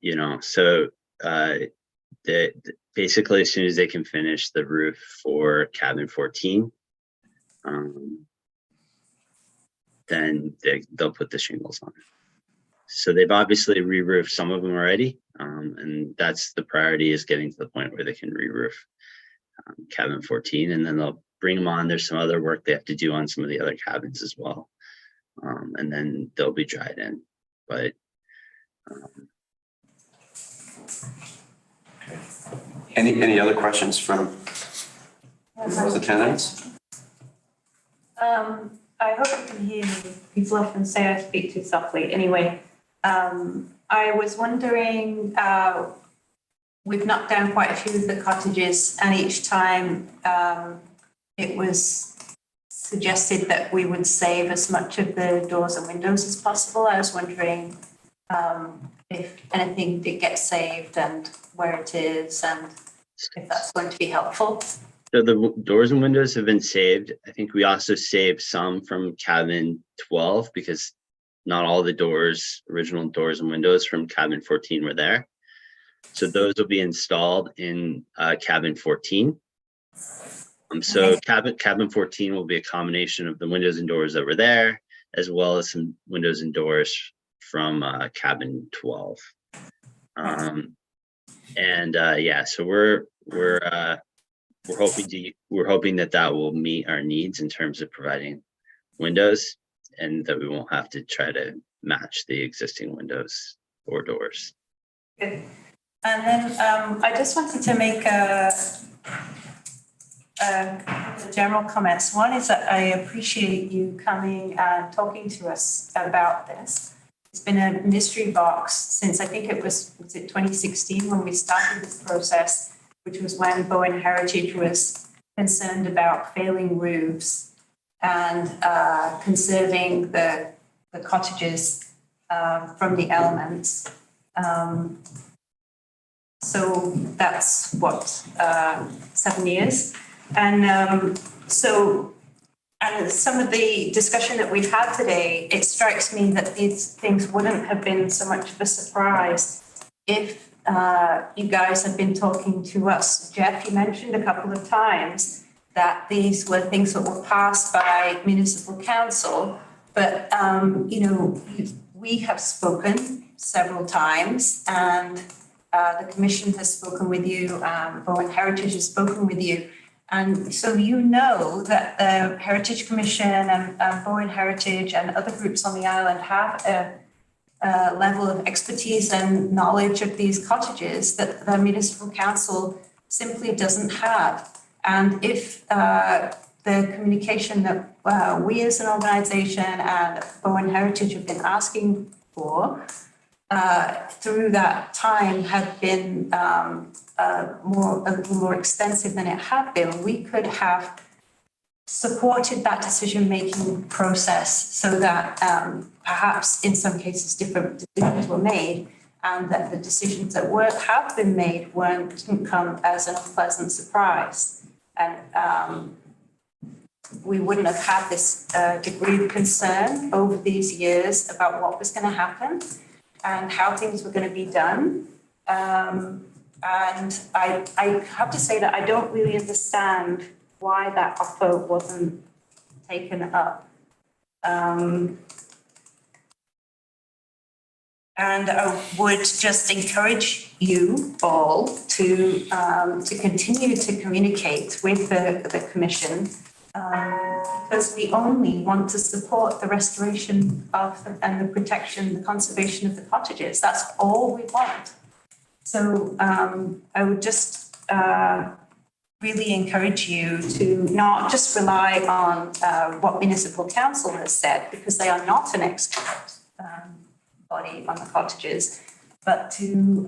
You know, so basically as soon as they can finish the roof for cabin 14, then they'll put the shingles on. So they've obviously re-roofed some of them already, and that's the priority, is getting to the point where they can re-roof cabin 14, and then they'll bring them on. There's some other work they have to do on some of the other cabins as well, and then they'll be dried in. But Any other questions from the tenants? I hope you can hear me. People often say I speak too softly. Anyway, I was wondering, we've knocked down quite a few of the cottages, and each time it was suggested that we would save as much of the doors and windows as possible. I was wondering if anything did get saved and where it is, and if that's going to be helpful. so the doors and windows have been saved. I think we also saved some from cabin 12 because not all the original doors and windows from cabin 14 were there. So those will be installed in cabin 14. So cabin 14 will be a combination of the windows and doors that were there, as well as some windows and doors from cabin 12. Yeah, so we're hoping that will meet our needs in terms of providing windows, and that we won't have to try to match the existing windows or doors. Good. And then I just wanted to make a general comments. One is that I appreciate you coming and talking to us about this. It's been a mystery box since I think it was it 2016 when we started this process, which was when Bowen Heritage was concerned about failing roofs and conserving the cottages from the elements. So that's what, 7 years. And and some of the discussion that we've had today, it strikes me that these things wouldn't have been so much of a surprise if you guys had been talking to us. Jeff, you mentioned a couple of times that these were things that were passed by municipal council, but we have spoken several times, and the commission has spoken with you, Bowen Heritage has spoken with you. And so you know that the Heritage Commission and Bowen Heritage and other groups on the island have a level of expertise and knowledge of these cottages that the municipal council simply doesn't have. And if the communication that we as an organisation and Bowen Heritage have been asking for through that time had been a little more extensive than it had been, we could have supported that decision-making process so that perhaps in some cases different decisions were made, and that the decisions that have been made didn't come as an unpleasant surprise. And we wouldn't have had this degree of concern over these years about what was going to happen and how things were going to be done. And I have to say that I don't really understand why that offer wasn't taken up. And I would just encourage you all to continue to communicate with the commission, because we only want to support the restoration of and the protection, the conservation of the cottages. That's all we want. So I would just really encourage you to not just rely on what municipal council has said, because they are not an expert body on the cottages, but to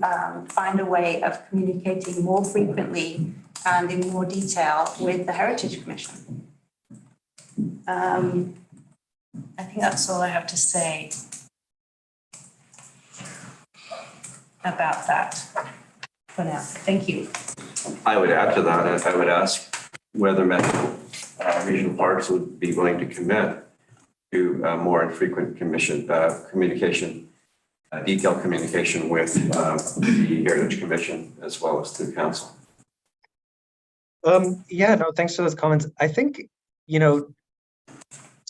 find a way of communicating more frequently and in more detail with the Heritage Commission. I think that's all I have to say about that for now. Thank you. I would add to that, I would ask whether Metro Regional Parks would be willing to commit to more infrequent communication, detailed communication with the Heritage Commission as well as through council. Yeah, no, thanks for those comments. I think,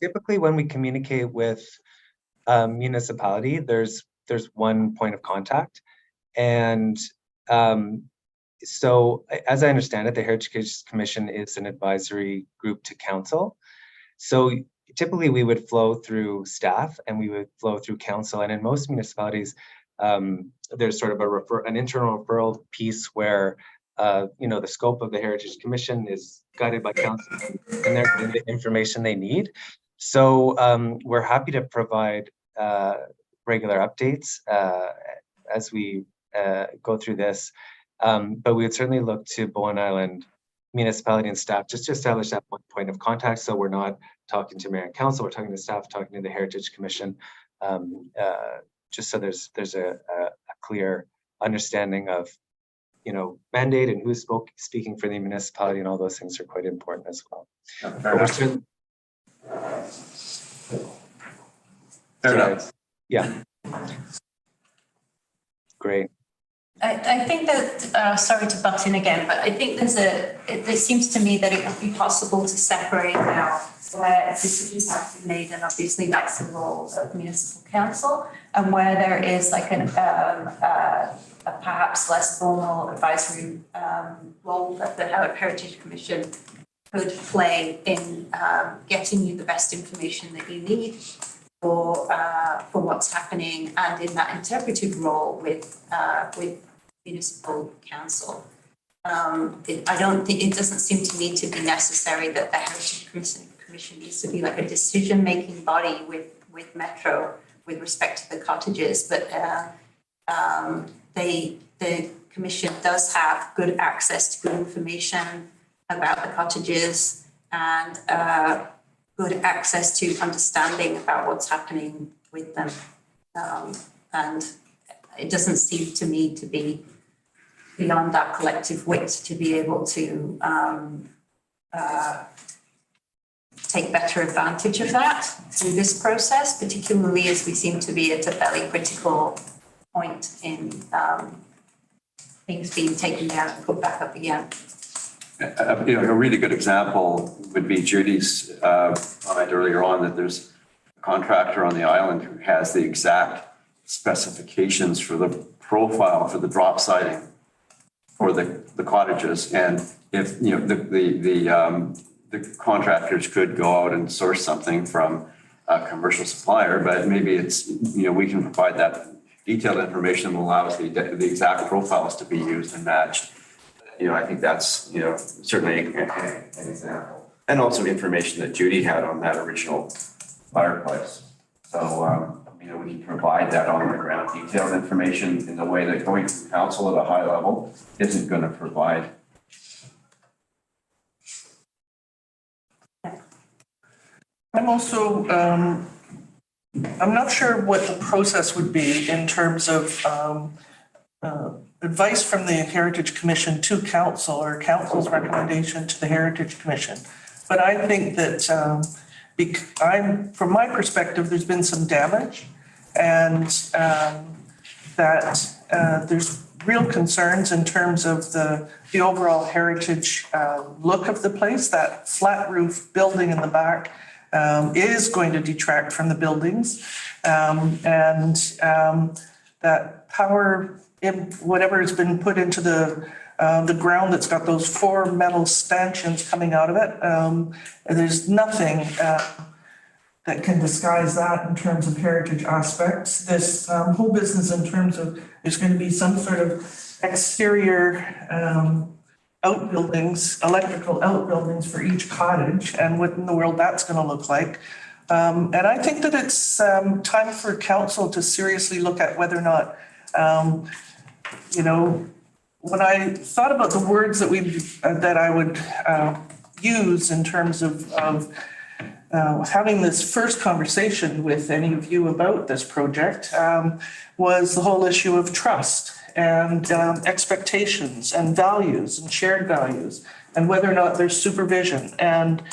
typically when we communicate with municipality, there's one point of contact. And so as I understand it, the Heritage Commission is an advisory group to council. So typically we would flow through staff and we would flow through council. And in most municipalities, there's sort of an internal referral piece where the scope of the Heritage Commission is guided by council and they're getting the information they need. So we're happy to provide regular updates as we go through this. But we would certainly look to Bowen Island municipality and staff just to establish that one point of contact. So we're not talking to mayor and council, we're talking to staff, talking to the Heritage Commission, just so there's a clear understanding of mandate and who's speaking for the municipality, and all those things are quite important as well. Fair enough. Yeah. Great. I think that, sorry to butt in again, but I think it seems to me that it would be possible to separate out where decisions have to be made, and obviously that's the role of municipal council, and where there is like a perhaps less formal advisory role that the Heritage Commission could play in getting you the best information that you need for what's happening, and in that interpretive role with municipal council. It doesn't seem to me to be necessary that the Heritage Commission needs to be like a decision-making body with Metro with respect to the cottages, but the commission does have good access to good information about the cottages and good access to understanding about what's happening with them. And it doesn't seem to me to be beyond that collective wit to be able to take better advantage of that through this process, particularly as we seem to be at a fairly critical point in things being taken down and put back up again. A really good example would be Judy's comment earlier on that there's a contractor on the island who has the exact specifications for the profile for the drop siding for the cottages, and if the contractors could go out and source something from a commercial supplier, but maybe it's we can provide that detailed information that allows the exact profiles to be used and matched. I think that's certainly an example, and also information that Judy had on that original fireplace. So we can provide that on the ground detailed information in the way that going to council at a high level isn't going to provide. I'm also, I'm not sure what the process would be in terms of advice from the Heritage Commission to council or council's recommendation to the Heritage Commission. But I think that from my perspective, there's been some damage, and that there's real concerns in terms of the overall heritage look of the place. That flat roof building in the back is going to detract from the buildings. that power, in whatever has been put into the ground that's got those 4 metal stanchions coming out of it. And there's nothing that can disguise that in terms of heritage aspects. This whole business in terms of there's going to be some sort of exterior outbuildings, electrical outbuildings for each cottage, and what in the world that's going to look like. And I think that it's time for council to seriously look at whether or not, when I thought about the words that I would use in terms of having this first conversation with any of you about this project, was the whole issue of trust and expectations and values and shared values, and whether or not there's supervision. And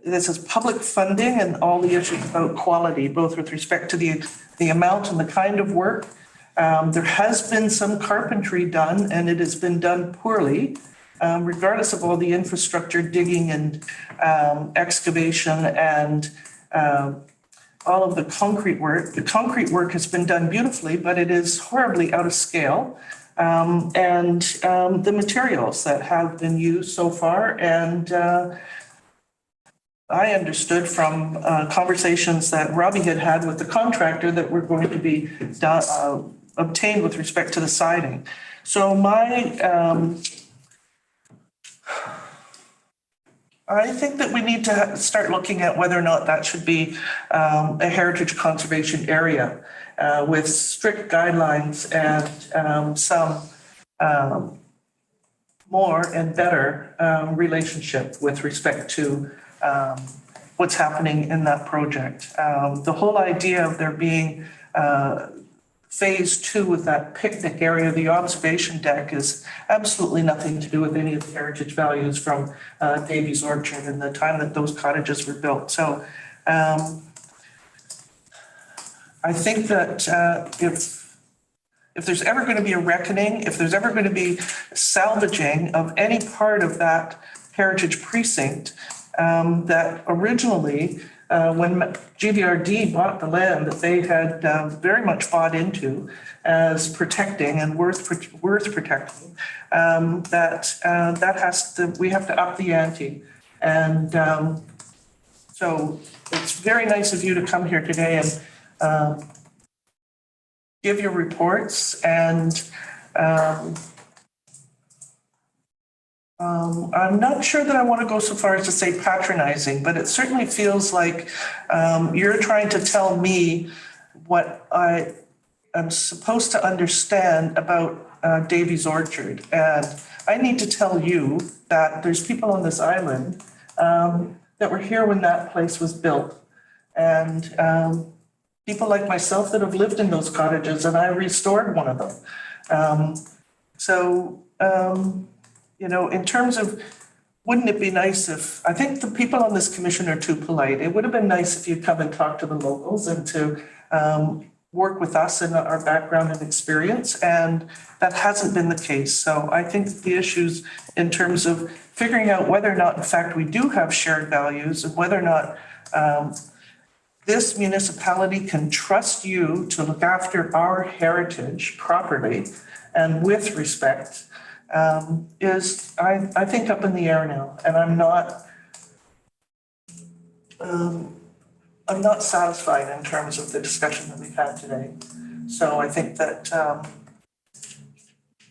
this is public funding and all the issues about quality, both with respect to the amount and the kind of work. There has been some carpentry done, and it has been done poorly, regardless of all the infrastructure digging and excavation and all of the concrete work. The concrete work has been done beautifully, but it is horribly out of scale. And the materials that have been used so far, and I understood from conversations that Robbie had with the contractor that were going to be obtained with respect to the siding. So I think that we need to start looking at whether or not that should be a heritage conservation area with strict guidelines and some more and better relationship with respect to what's happening in that project. The whole idea of there being phase 2 with that picnic area, the observation deck, is absolutely nothing to do with any of the heritage values from Davy's Orchard and the time that those cottages were built. So I think that if there's ever going to be a reckoning, if there's ever going to be salvaging of any part of that heritage precinct, that originally, when GVRD bought the land that they had very much bought into as protecting and worth protecting, we have to up the ante. And so it's very nice of you to come here today and give your reports, and I'm not sure that I want to go so far as to say patronizing, but it certainly feels like you're trying to tell me what I am supposed to understand about Davy's Orchard. And I need to tell you that there's people on this island that were here when that place was built. And people like myself that have lived in those cottages, and I restored one of them. In terms of, wouldn't it be nice if, I think the people on this commission are too polite. It would have been nice if you'd come and talk to the locals and to work with us in our background and experience, and that hasn't been the case. So I think the issues in terms of figuring out whether or not, in fact, we do have shared values, and whether or not this municipality can trust you to look after our heritage properly and with respect, is, I think, up in the air now. And I'm not satisfied in terms of the discussion that we've had today. So I think that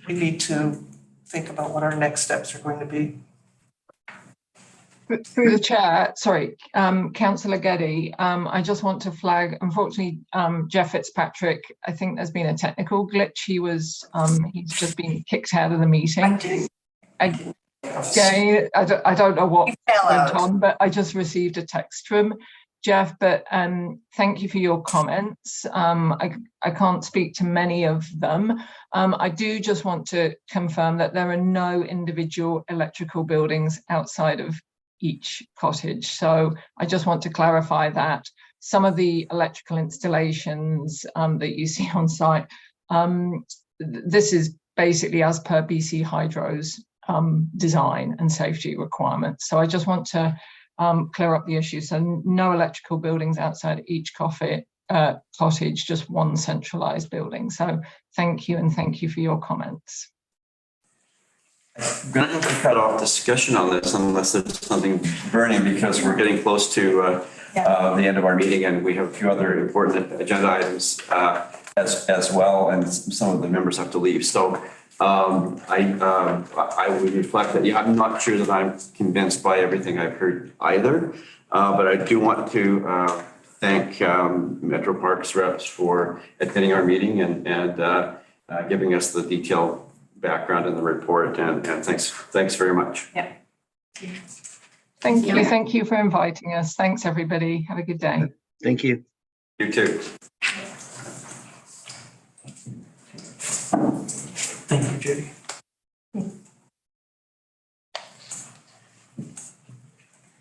we need to think about what our next steps are going to be. Through the chair, sorry, Councillor Geddy, I just want to flag, unfortunately, Jeff Fitzpatrick, I think there's been a technical glitch. He's just been kicked out of the meeting. Again, I don't know what went on, but I just received a text from Jeff, but thank you for your comments. I can't speak to many of them. I do just want to confirm that there are no individual electrical buildings outside of each cottage. So I just want to clarify that. Some of the electrical installations that you see on site, this is basically as per BC Hydro's design and safety requirements. So I just want to clear up the issue. So no electrical buildings outside each cottage, just one centralized building. So thank you, and thank you for your comments. I'm going to have to cut off discussion on this unless there's something burning, because we're getting close to the end of our meeting, and we have a few other important agenda items as well, and some of the members have to leave. So I would reflect that, I'm not sure that I'm convinced by everything I've heard either, but I do want to thank Metro Parks reps for attending our meeting and giving us the detailed background in the report, and thanks very much. Yeah. Thank you. Thank you for inviting us. Thanks, everybody. Have a good day. Thank you. You too. Thank you, Judy.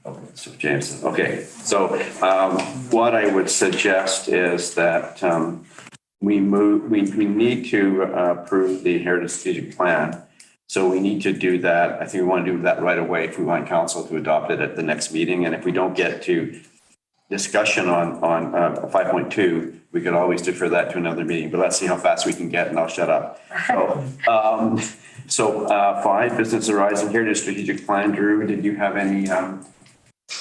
Okay, so James, okay. So what I would suggest is that we need to approve the Heritage Strategic Plan. So we need to do that. I think we want to do that right away if we want council to adopt it at the next meeting. And if we don't get to discussion on 5.2, we could always defer that to another meeting, but let's see how fast we can get, and I'll shut up. So 5, Business Horizon Heritage Strategic Plan. Drew, did you have any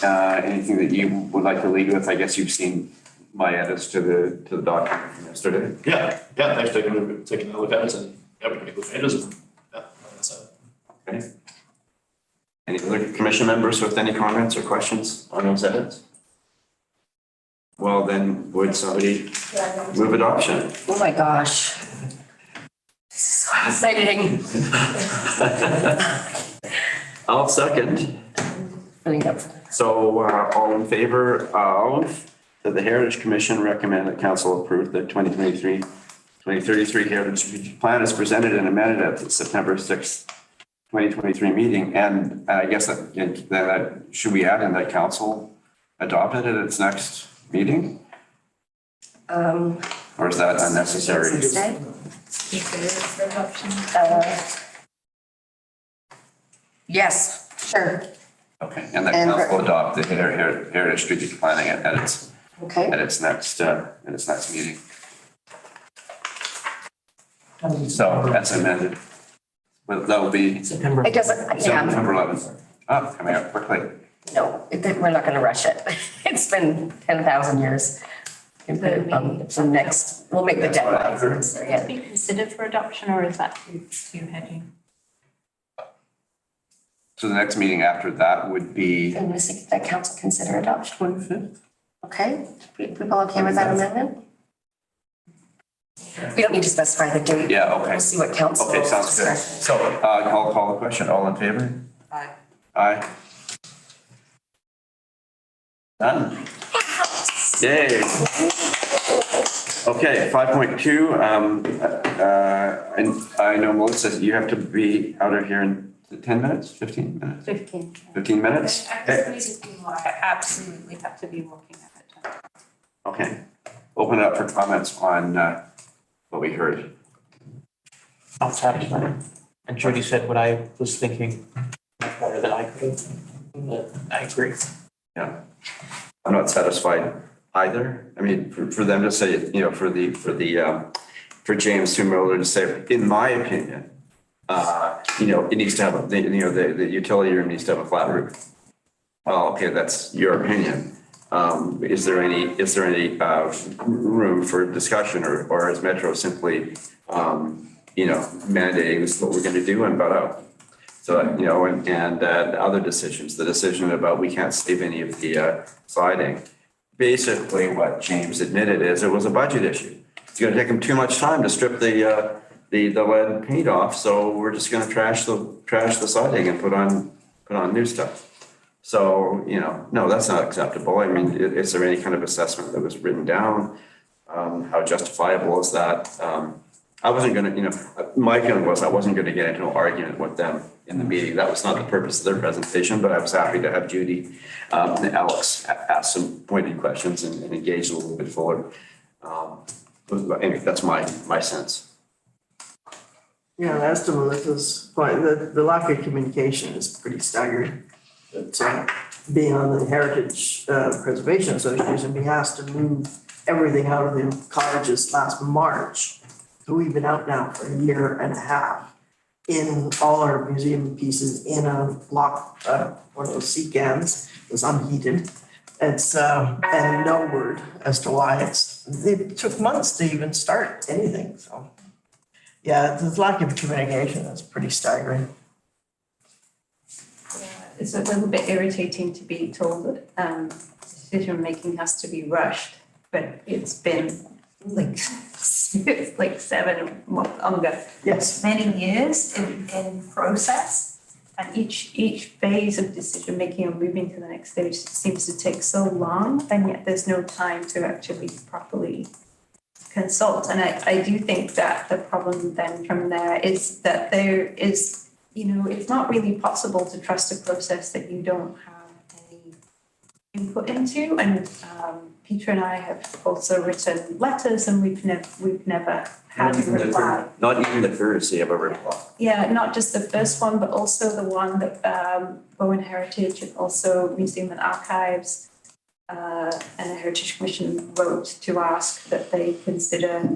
anything that you would like to lead with? I guess you've seen my edits to the document from yesterday. Yeah, thanks for taking a look at it, and we can make those changes. And, that's it. Okay. Any other commission members with any comments or questions on those edits? Well, then would somebody move adoption? Oh my gosh. This is so exciting. I'll second. Really up. So all in favor of that the Heritage Commission recommend that council approve the 2023 Heritage Strategic Plan as presented and amended at the September 6th, 2023 meeting. And I guess that should we add in that council adopted at its next meeting? Or is that unnecessary? Yes, sure. Okay, and that council adopt the Heritage Strategic Planning at its next meeting. So that's amended. Well, that will be September. It doesn't, September 11th. Oh, coming up quickly. no, we're not gonna rush it. It's been 10,000 years. So next, we'll make the deadline. So, yeah. Be considered for adoption, or is that too heady? So the next meeting after that would be, And we see that council consider adoption. 25th. Okay, people okay with that amendment? We don't need to specify the date. yeah, okay. We'll see what council. Okay, sounds good. So I'll call the question. All in favor? Aye. Aye. Done. Yay. Okay, 5.2. And I know Melissa, you have to be out of here in 10 minutes, 15 minutes, 15 minutes? Okay. I absolutely have to be looking at it. Okay. Open it up for comments on what we heard. Not satisfied. And Judy said what I was thinking better than I could have. But I agree. Yeah. I'm not satisfied either. I mean, for them to say, for James Miller to say, in my opinion, it needs to have the utility room needs to have a flat roof. Well, okay, that's your opinion. Is there any room for discussion, or is Metro simply, mandating this is what we're going to do and butt out? So, and other decisions, the decision about we can't save any of the siding. Basically, what James admitted is it was a budget issue. It's going to take him too much time to strip the lead paint off, so we're just going to trash the siding and put on new stuff. So, no, that's not acceptable. I mean, is there any kind of assessment that was written down? How justifiable is that? I wasn't going to, my feeling was I wasn't going to get into an argument with them in the meeting. That was not the purpose of their presentation, but I was happy to have Judy and Alex ask some pointed questions and engage a little bit fuller. Anyway, that's my sense. Yeah, as to Melissa's point, the lack of communication is pretty staggering. But being on the Heritage Preservation Association, we asked to move everything out of the cottages last March. So we've been out now for a year and a half in all our museum pieces in a block, one of those sea cans, it was unheated. It's, and no word as to why it took months to even start anything, so. Yeah, the lack of communication is pretty staggering. It's a little bit irritating to be told that decision-making has to be rushed, but it's been like, it's like 7 months longer. Yes. Many years in process, and each phase of decision-making and moving to the next stage seems to take so long, and yet there's no time to actually properly consult. And I do think that the problem then from there is that there is, you know, it's not really possible to trust a process that you don't have any input into. And Peter and I have also written letters, and we've never had a reply. Not even the courtesy of a reply. Yeah, not just the first one, but also the one that Bowen Heritage and also Museum and Archives and the Heritage Commission wrote to ask that they consider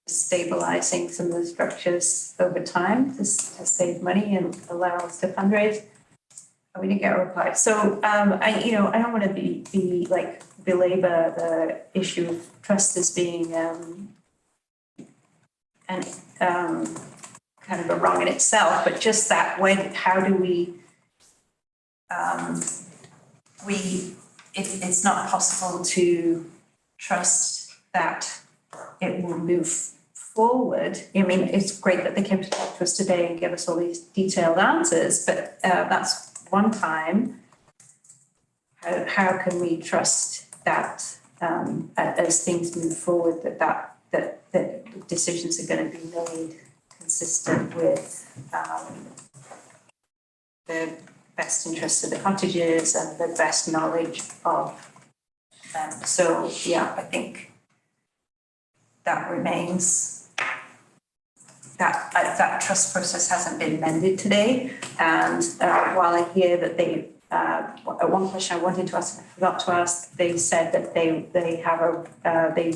stabilizing some of the structures over time to save money and allow us to fundraise. We didn't get a reply. So I don't want to be like belabor the issue of trust as being kind of a wrong in itself, but just that how do we it's not possible to trust that it will move forward. I mean, it's great that they came to talk to us today and give us all these detailed answers, but that's one time. How can we trust that as things move forward, that decisions are going to be made consistent with the best interests of the cottages and the best knowledge of them. So yeah, I think that remains, that trust process hasn't been mended today. And while I hear that they, one question I wanted to ask, and I forgot to ask, they said that they have they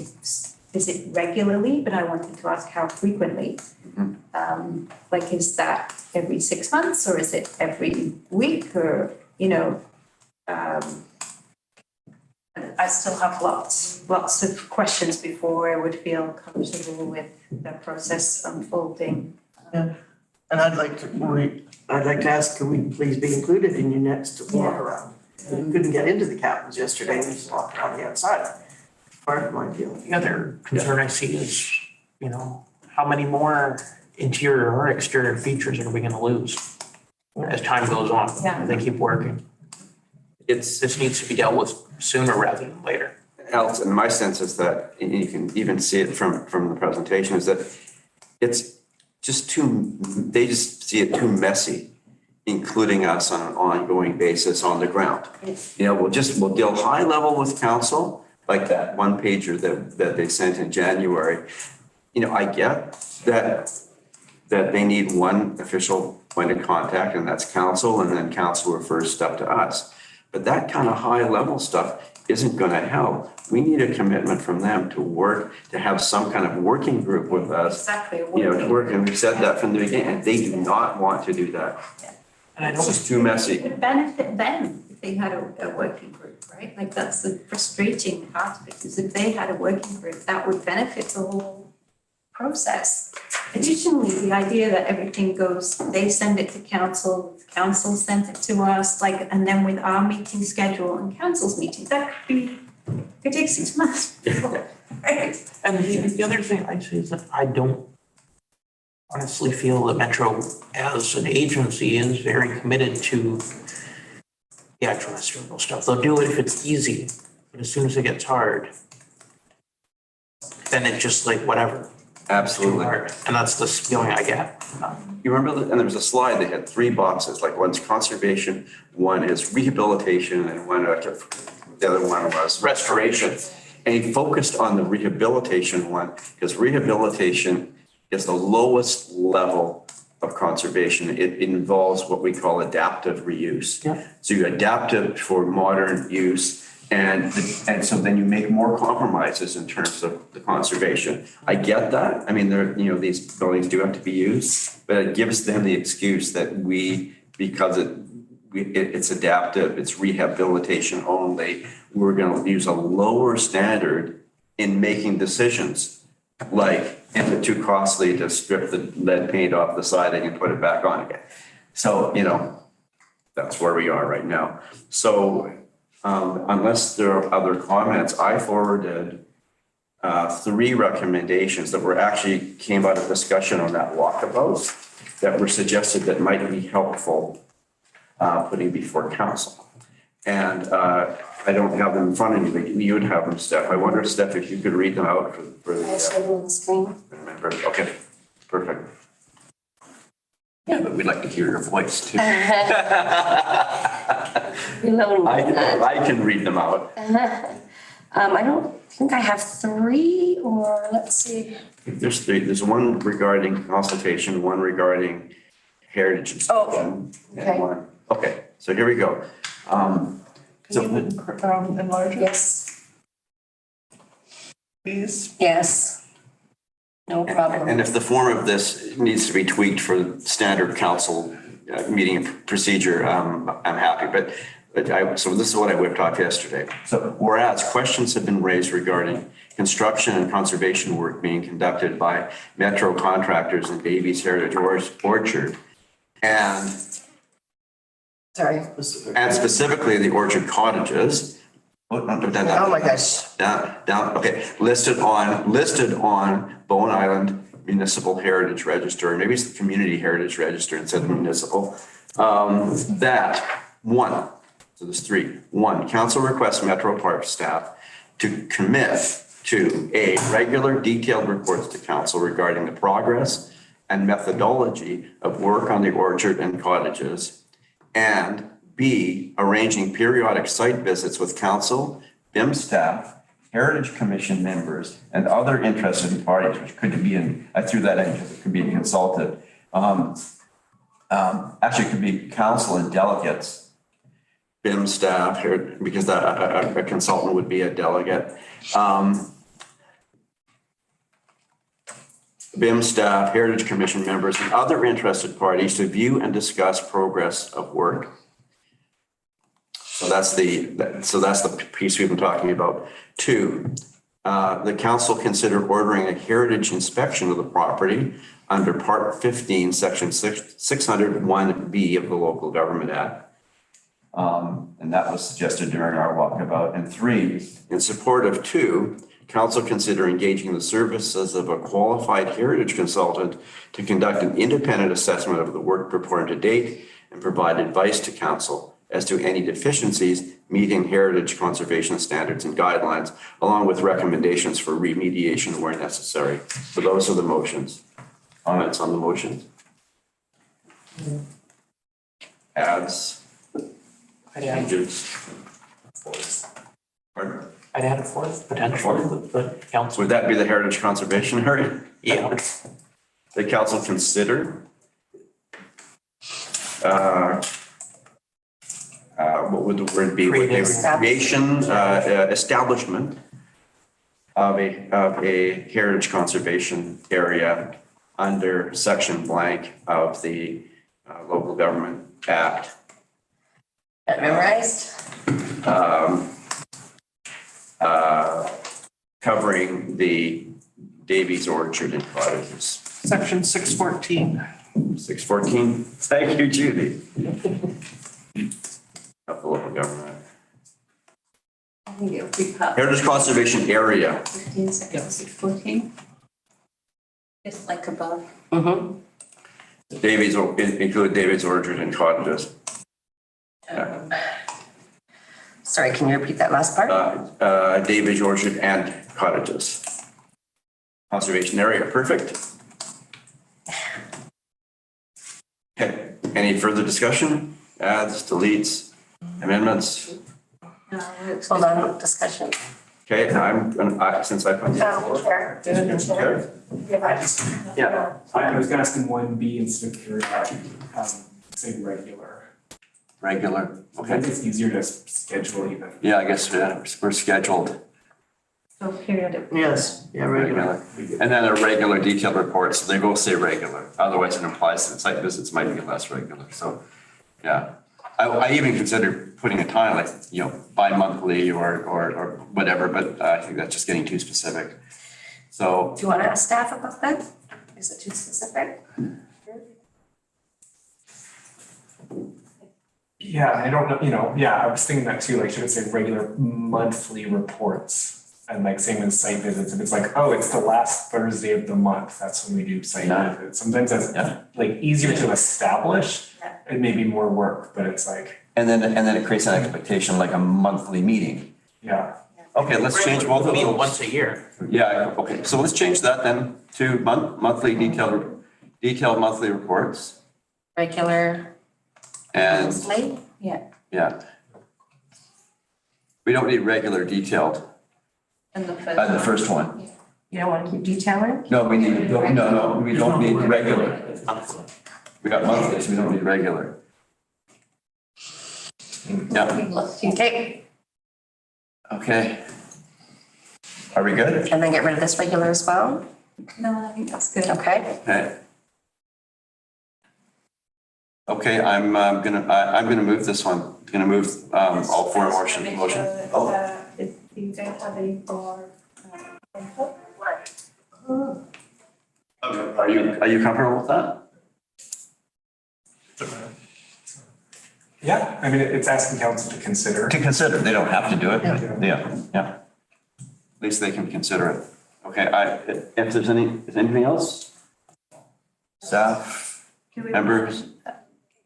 visit regularly, but I wanted to ask how frequently. Like, is that every 6 months, or is it every week, or, you know, I still have lots of questions before I would feel comfortable with the process unfolding. Yeah. And I'd like to ask, can we please be included in your next walk around? We couldn't get into the cabins yesterday, we just walked around the outside. Part of my deal. The other concern I see is, you know, how many more interior or exterior features are we gonna lose as time goes on? Yeah. They keep working. This needs to be dealt with sooner rather than later. Else, and my sense is that, and you can even see it from the presentation, is that it's just they just see it too messy, including us on an ongoing basis on the ground. You know, we'll deal high level with council, like that one pager that they sent in January. You know, I get that they need one official point of contact, and that's council, and then council refers stuff to us. But that kind of high level stuff isn't going to help. We need a commitment from them to work, to have some kind of working group with us. Exactly. You know, to work, and we've said that from the beginning, and they do not want to do that. And I know It's just too messy. It would benefit them if they had a working group, right? Like, that's the frustrating part of it, is if they had a working group, that would benefit the whole process. Additionally, the idea that everything goes, they send it to council sends it to us, like, and then with our meeting schedule and council's meeting, that could take 6 months. Right? And the other thing I see is that I don't honestly feel that Metro as an agency is very committed to the actual historical stuff. They'll do it if it's easy, but as soon as it gets hard, then it's just like whatever. Absolutely. And that's the feeling I get. You remember, and there was a slide that had 3 boxes, like one's conservation, one is rehabilitation, and the other one was restoration. And he focused on the rehabilitation one, because rehabilitation is the lowest level of conservation. It involves what we call adaptive reuse. Yeah. So you adapt it for modern use, and so then you make more compromises in terms of the conservation. I get that. I mean, these buildings do have to be used, but it gives them the excuse that because it's adaptive, it's rehabilitation only, we're going to use a lower standard in making decisions. Like, is it too costly to strip the lead paint off the siding and put it back on again? So, that's where we are right now. So unless there are other comments, I forwarded 3 recommendations that were actually came out of discussion on that walkabout that were suggested that might be helpful putting before council. And I don't have them in front of you, but you would have them, Steph. I wonder, Steph, if you could read them out for On the screen. remember. Okay, perfect. Yeah, but we'd like to hear your voice too. Reload. I can read them out. I don't think I have 3, or let's see. There's 3. There's one regarding consultation, one regarding heritage inspection. okay. And one. Okay, so here we go. Can you enlarge it, Yes, please? yes. No problem. And if the form of this needs to be tweaked for standard council meeting procedure, I'm happy. So this is what I whipped off yesterday. So whereas questions have been raised regarding construction and conservation work being conducted by Metro contractors in Davies Heritage Orchard and specifically the Orchard Cottages. Oh my gosh. Down, okay, listed on Bowen Island Municipal Heritage Register, or maybe it's the Community Heritage Register instead of municipal. That one, so there's 3. 1, council requests Metro Park staff to commit to A, regular detailed reports to council regarding the progress and methodology of work on the orchard and cottages, and B, arranging periodic site visits with council, BIM staff, Heritage Commission members, and other interested parties, which could be I threw that in because it could be a consultant. Actually, it could be council and delegates, BIM staff, because a consultant would be a delegate. BIM staff, Heritage Commission members, and other interested parties to view and discuss progress of work. So that's the piece we've been talking about. 2, the council considered ordering a heritage inspection of the property under Part 15, Section 601B of the Local Government Act. And that was suggested during our walkabout. And 3, in support of 2, council consider engaging the services of a qualified heritage consultant to conduct an independent assessment of the work performed to date and provide advice to council as to any deficiencies meeting heritage conservation standards and guidelines, along with recommendations for remediation where necessary. So those are the motions. Comments on the motions? Adds? Changes? Pardon? I'd add a 4th potentially, but council. Would that be the heritage conservation area? Yeah. The council consider what would the word be? Creation, establishment of a heritage conservation area under section blank of the Local Government Act. That memorized? Covering the Davies Orchard and Cottages. Section 614. 614. Thank you, Judy. Of the local government. I think it'll be part Heritage conservation area. 15 seconds, 14. Just like above. Davies, include Davies Orchard and Cottages. Sorry, can you repeat that last part? Davies Orchard and Cottages. Conservation area, perfect. Okay, any further discussion? Adds, deletes, amendments? Hold on, discussion. Okay, since I put this forward. Chair. Yeah, I was gonna ask in 1B instead of periodic, say regular. regular, I okay. think it's easier to schedule even. Yeah, I guess, we're scheduled So periodic. Yes, yeah, regular. regular. And then a regular detailed report, so they both say regular. Otherwise it implies that site visits might be less regular, so, yeah. I even considered putting a time like, bi-monthly or whatever, but I think that's just getting too specific. So, Do you want to ask staff about that? Is it too specific? Yeah, I don't know, I was thinking that too, like, should it say regular monthly reports? And like same with site visits, if it's like, oh, it's the last Thursday of the month, that's when we do site Yeah. visits. Sometimes that's like easier to establish, it may be more work, but it's like, and then it creates an expectation like a monthly meeting. yeah. Okay, let's change both of Meet those. once a year. Yeah, okay, so let's change that then to monthly detailed monthly reports Regular, and, monthly? Yeah. yeah. We don't need regular detailed, And the first one. You don't want to keep detailing? No, we don't need regular. We got monthly, so we don't need regular. Yeah, Okay, okay. Are we good? and then get rid of this regular as well? No, I think that's good. Okay. Okay. Okay, I'm gonna move this one. I'm gonna move all four motion. Oh, If you don't have any more input? are you comfortable with that? Yeah, I mean, it's asking council to consider. To consider, they don't have to do it. Yeah. At least they can consider it. Okay, if there's anything else? Staff, members?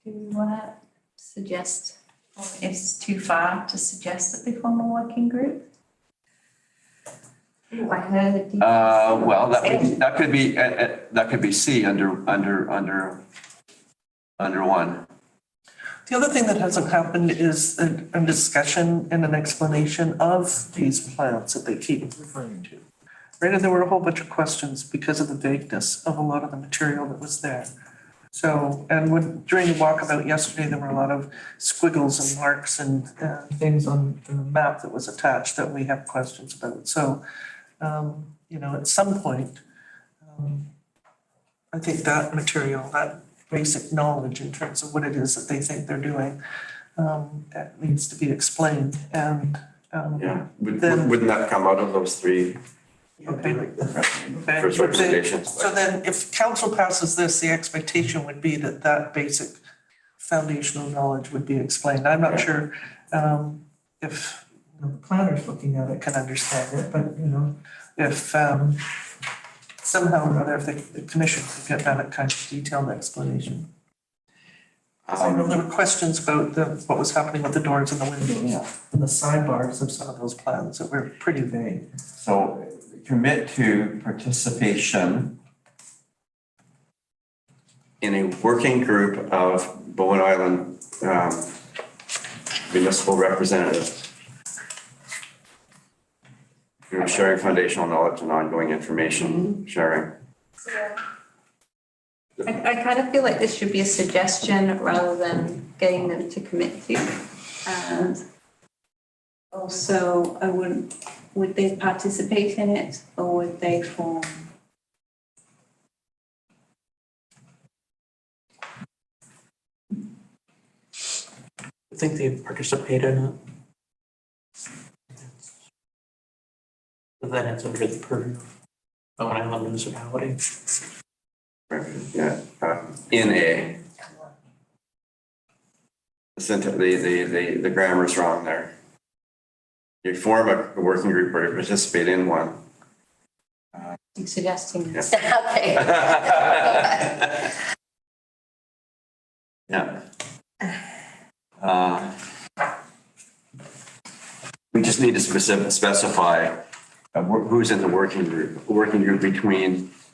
Do we want to suggest, or if it's too far to suggest that they form a working group? I heard. Well, that could be C under one. The other thing that hasn't happened is a discussion and an explanation of these plans that they keep referring to. Right, and there were a whole bunch of questions because of the vagueness of a lot of the material that was there. So, and during the walkabout yesterday, there were a lot of squiggles and marks and things on the map that was attached that we have questions about. So, at some point, I think that material, that basic knowledge in terms of what it is that they think they're doing, that needs to be explained and. Yeah, Then- wouldn't that come out of those three Okay. first recommendations? So then if council passes this, the expectation would be that that basic foundational knowledge would be explained. I'm not sure if the planners looking at it can understand it, but if somehow or other, if the commission could get that kind of detailed explanation. I know there were questions about what was happening with the doors and the windows and the sidebars of some of those plans that were pretty vague. So commit to participation in a working group of Bowen Island municipal representatives. Sharing foundational knowledge and ongoing information sharing. I kind of feel like this should be a suggestion rather than getting them to commit to. And also, would they participate in it or would they form? I think they participate in it. But then it's under the purview of Bowen Island municipality. Yeah, in a. The grammar's wrong there. You form a working group or you participate in one. You suggesting? Yeah. Okay. Yeah. We just need to specify who's in the working group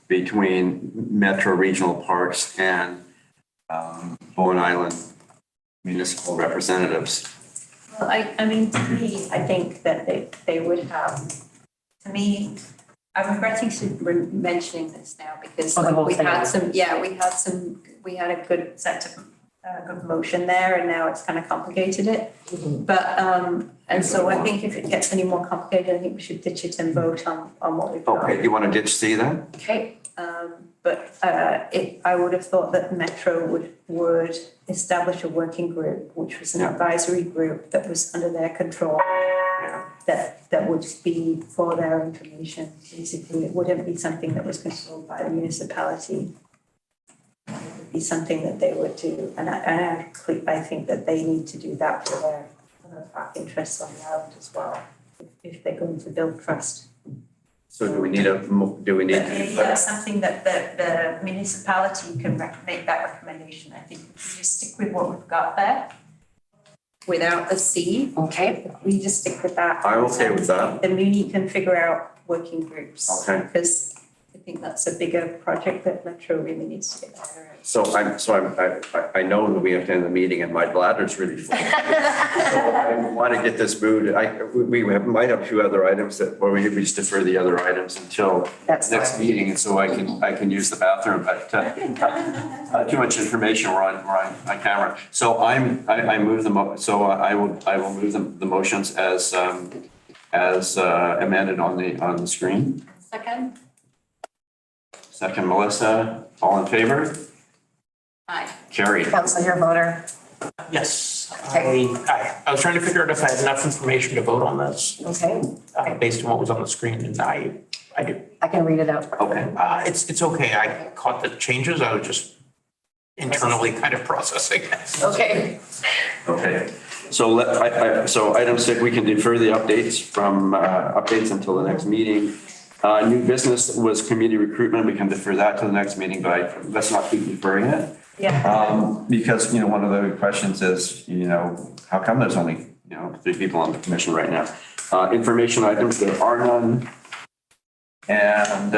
between Metro Regional Parks and Bowen Island municipal representatives. Well, I mean, to me, I think that they would have, to me, I'm regretting mentioning this now because Oh, the whole we thing. had we had a good set of, good motion there and now it's kind of complicated it. But, and so I think if it gets any more complicated, I think we should ditch it and vote on what we've got. Okay, you want to ditch C then? Okay, But I would have thought that Metro would establish a working group, which was an Yeah. advisory group that was under their control. That would be for their information, basically. It wouldn't be something that was controlled by the municipality. It would be something that they would do, and I think that they need to do that for their park interests on the island as well, if they're going to build trust. So do we need But maybe that's something that the municipality can make that recommendation. I think if we just stick with what we've got there without the C, okay, we just stick with that. I'm okay with that. The Muni can figure out working groups. Okay. Because I think that's a bigger project that Metro really needs to get better at. So I know that we have to end the meeting and my bladder's really full. So I want to get this moved. Might have a few other items or we just defer the other items until That's next fine. meeting. And so I can use the bathroom, but too much information. We're on camera. So I move them. So I will move the motions as amended on the screen. Second? Second, Melissa, all in favor? Aye. Carried. Council, your voter. Yes, Okay. I was trying to figure out if I had enough information to vote on this, Okay, based on what was on the screen, and I do. I can read it out. Okay. It's okay, I caught the changes, I was just internally kind of processing. Okay. Okay, so so item 6, we can defer the updates until the next meeting. New business was community recruitment. We can defer that to the next meeting, but let's not keep deferring it. Yeah. Because, one of the questions is, how come there's only, 3 people on the commission right now? Information items, there are none. And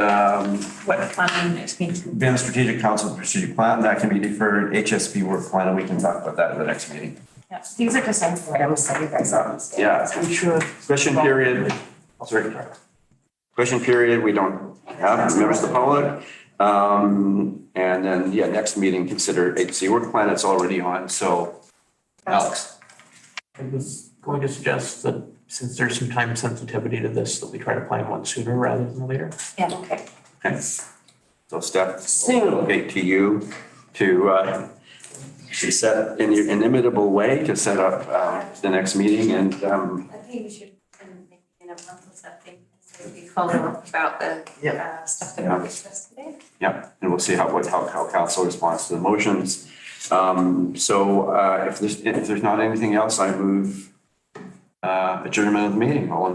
What planning next meeting? then the strategic council strategic plan, that can be deferred. HSP work plan, and we can talk about that at the next meeting. Yeah. These are just info items, so you guys understand. Yeah. I'm sure. Question period. Sorry. Question period, we don't have members of the public. And then, next meeting, consider HC work plan, it's already on, so Alex. I was going to suggest that since there's some time sensitivity to this, that we try to plan one sooner rather than later. Yeah. Okay. Okay. So Steph, Soon. delegate to you to set in your inimitable way to set up the next meeting and I think we should, maybe in a month or something, so we follow up about the stuff that we discussed today. yeah, and we'll see how council responds to the motions. So if there's not anything else, I move adjournment of the meeting. All in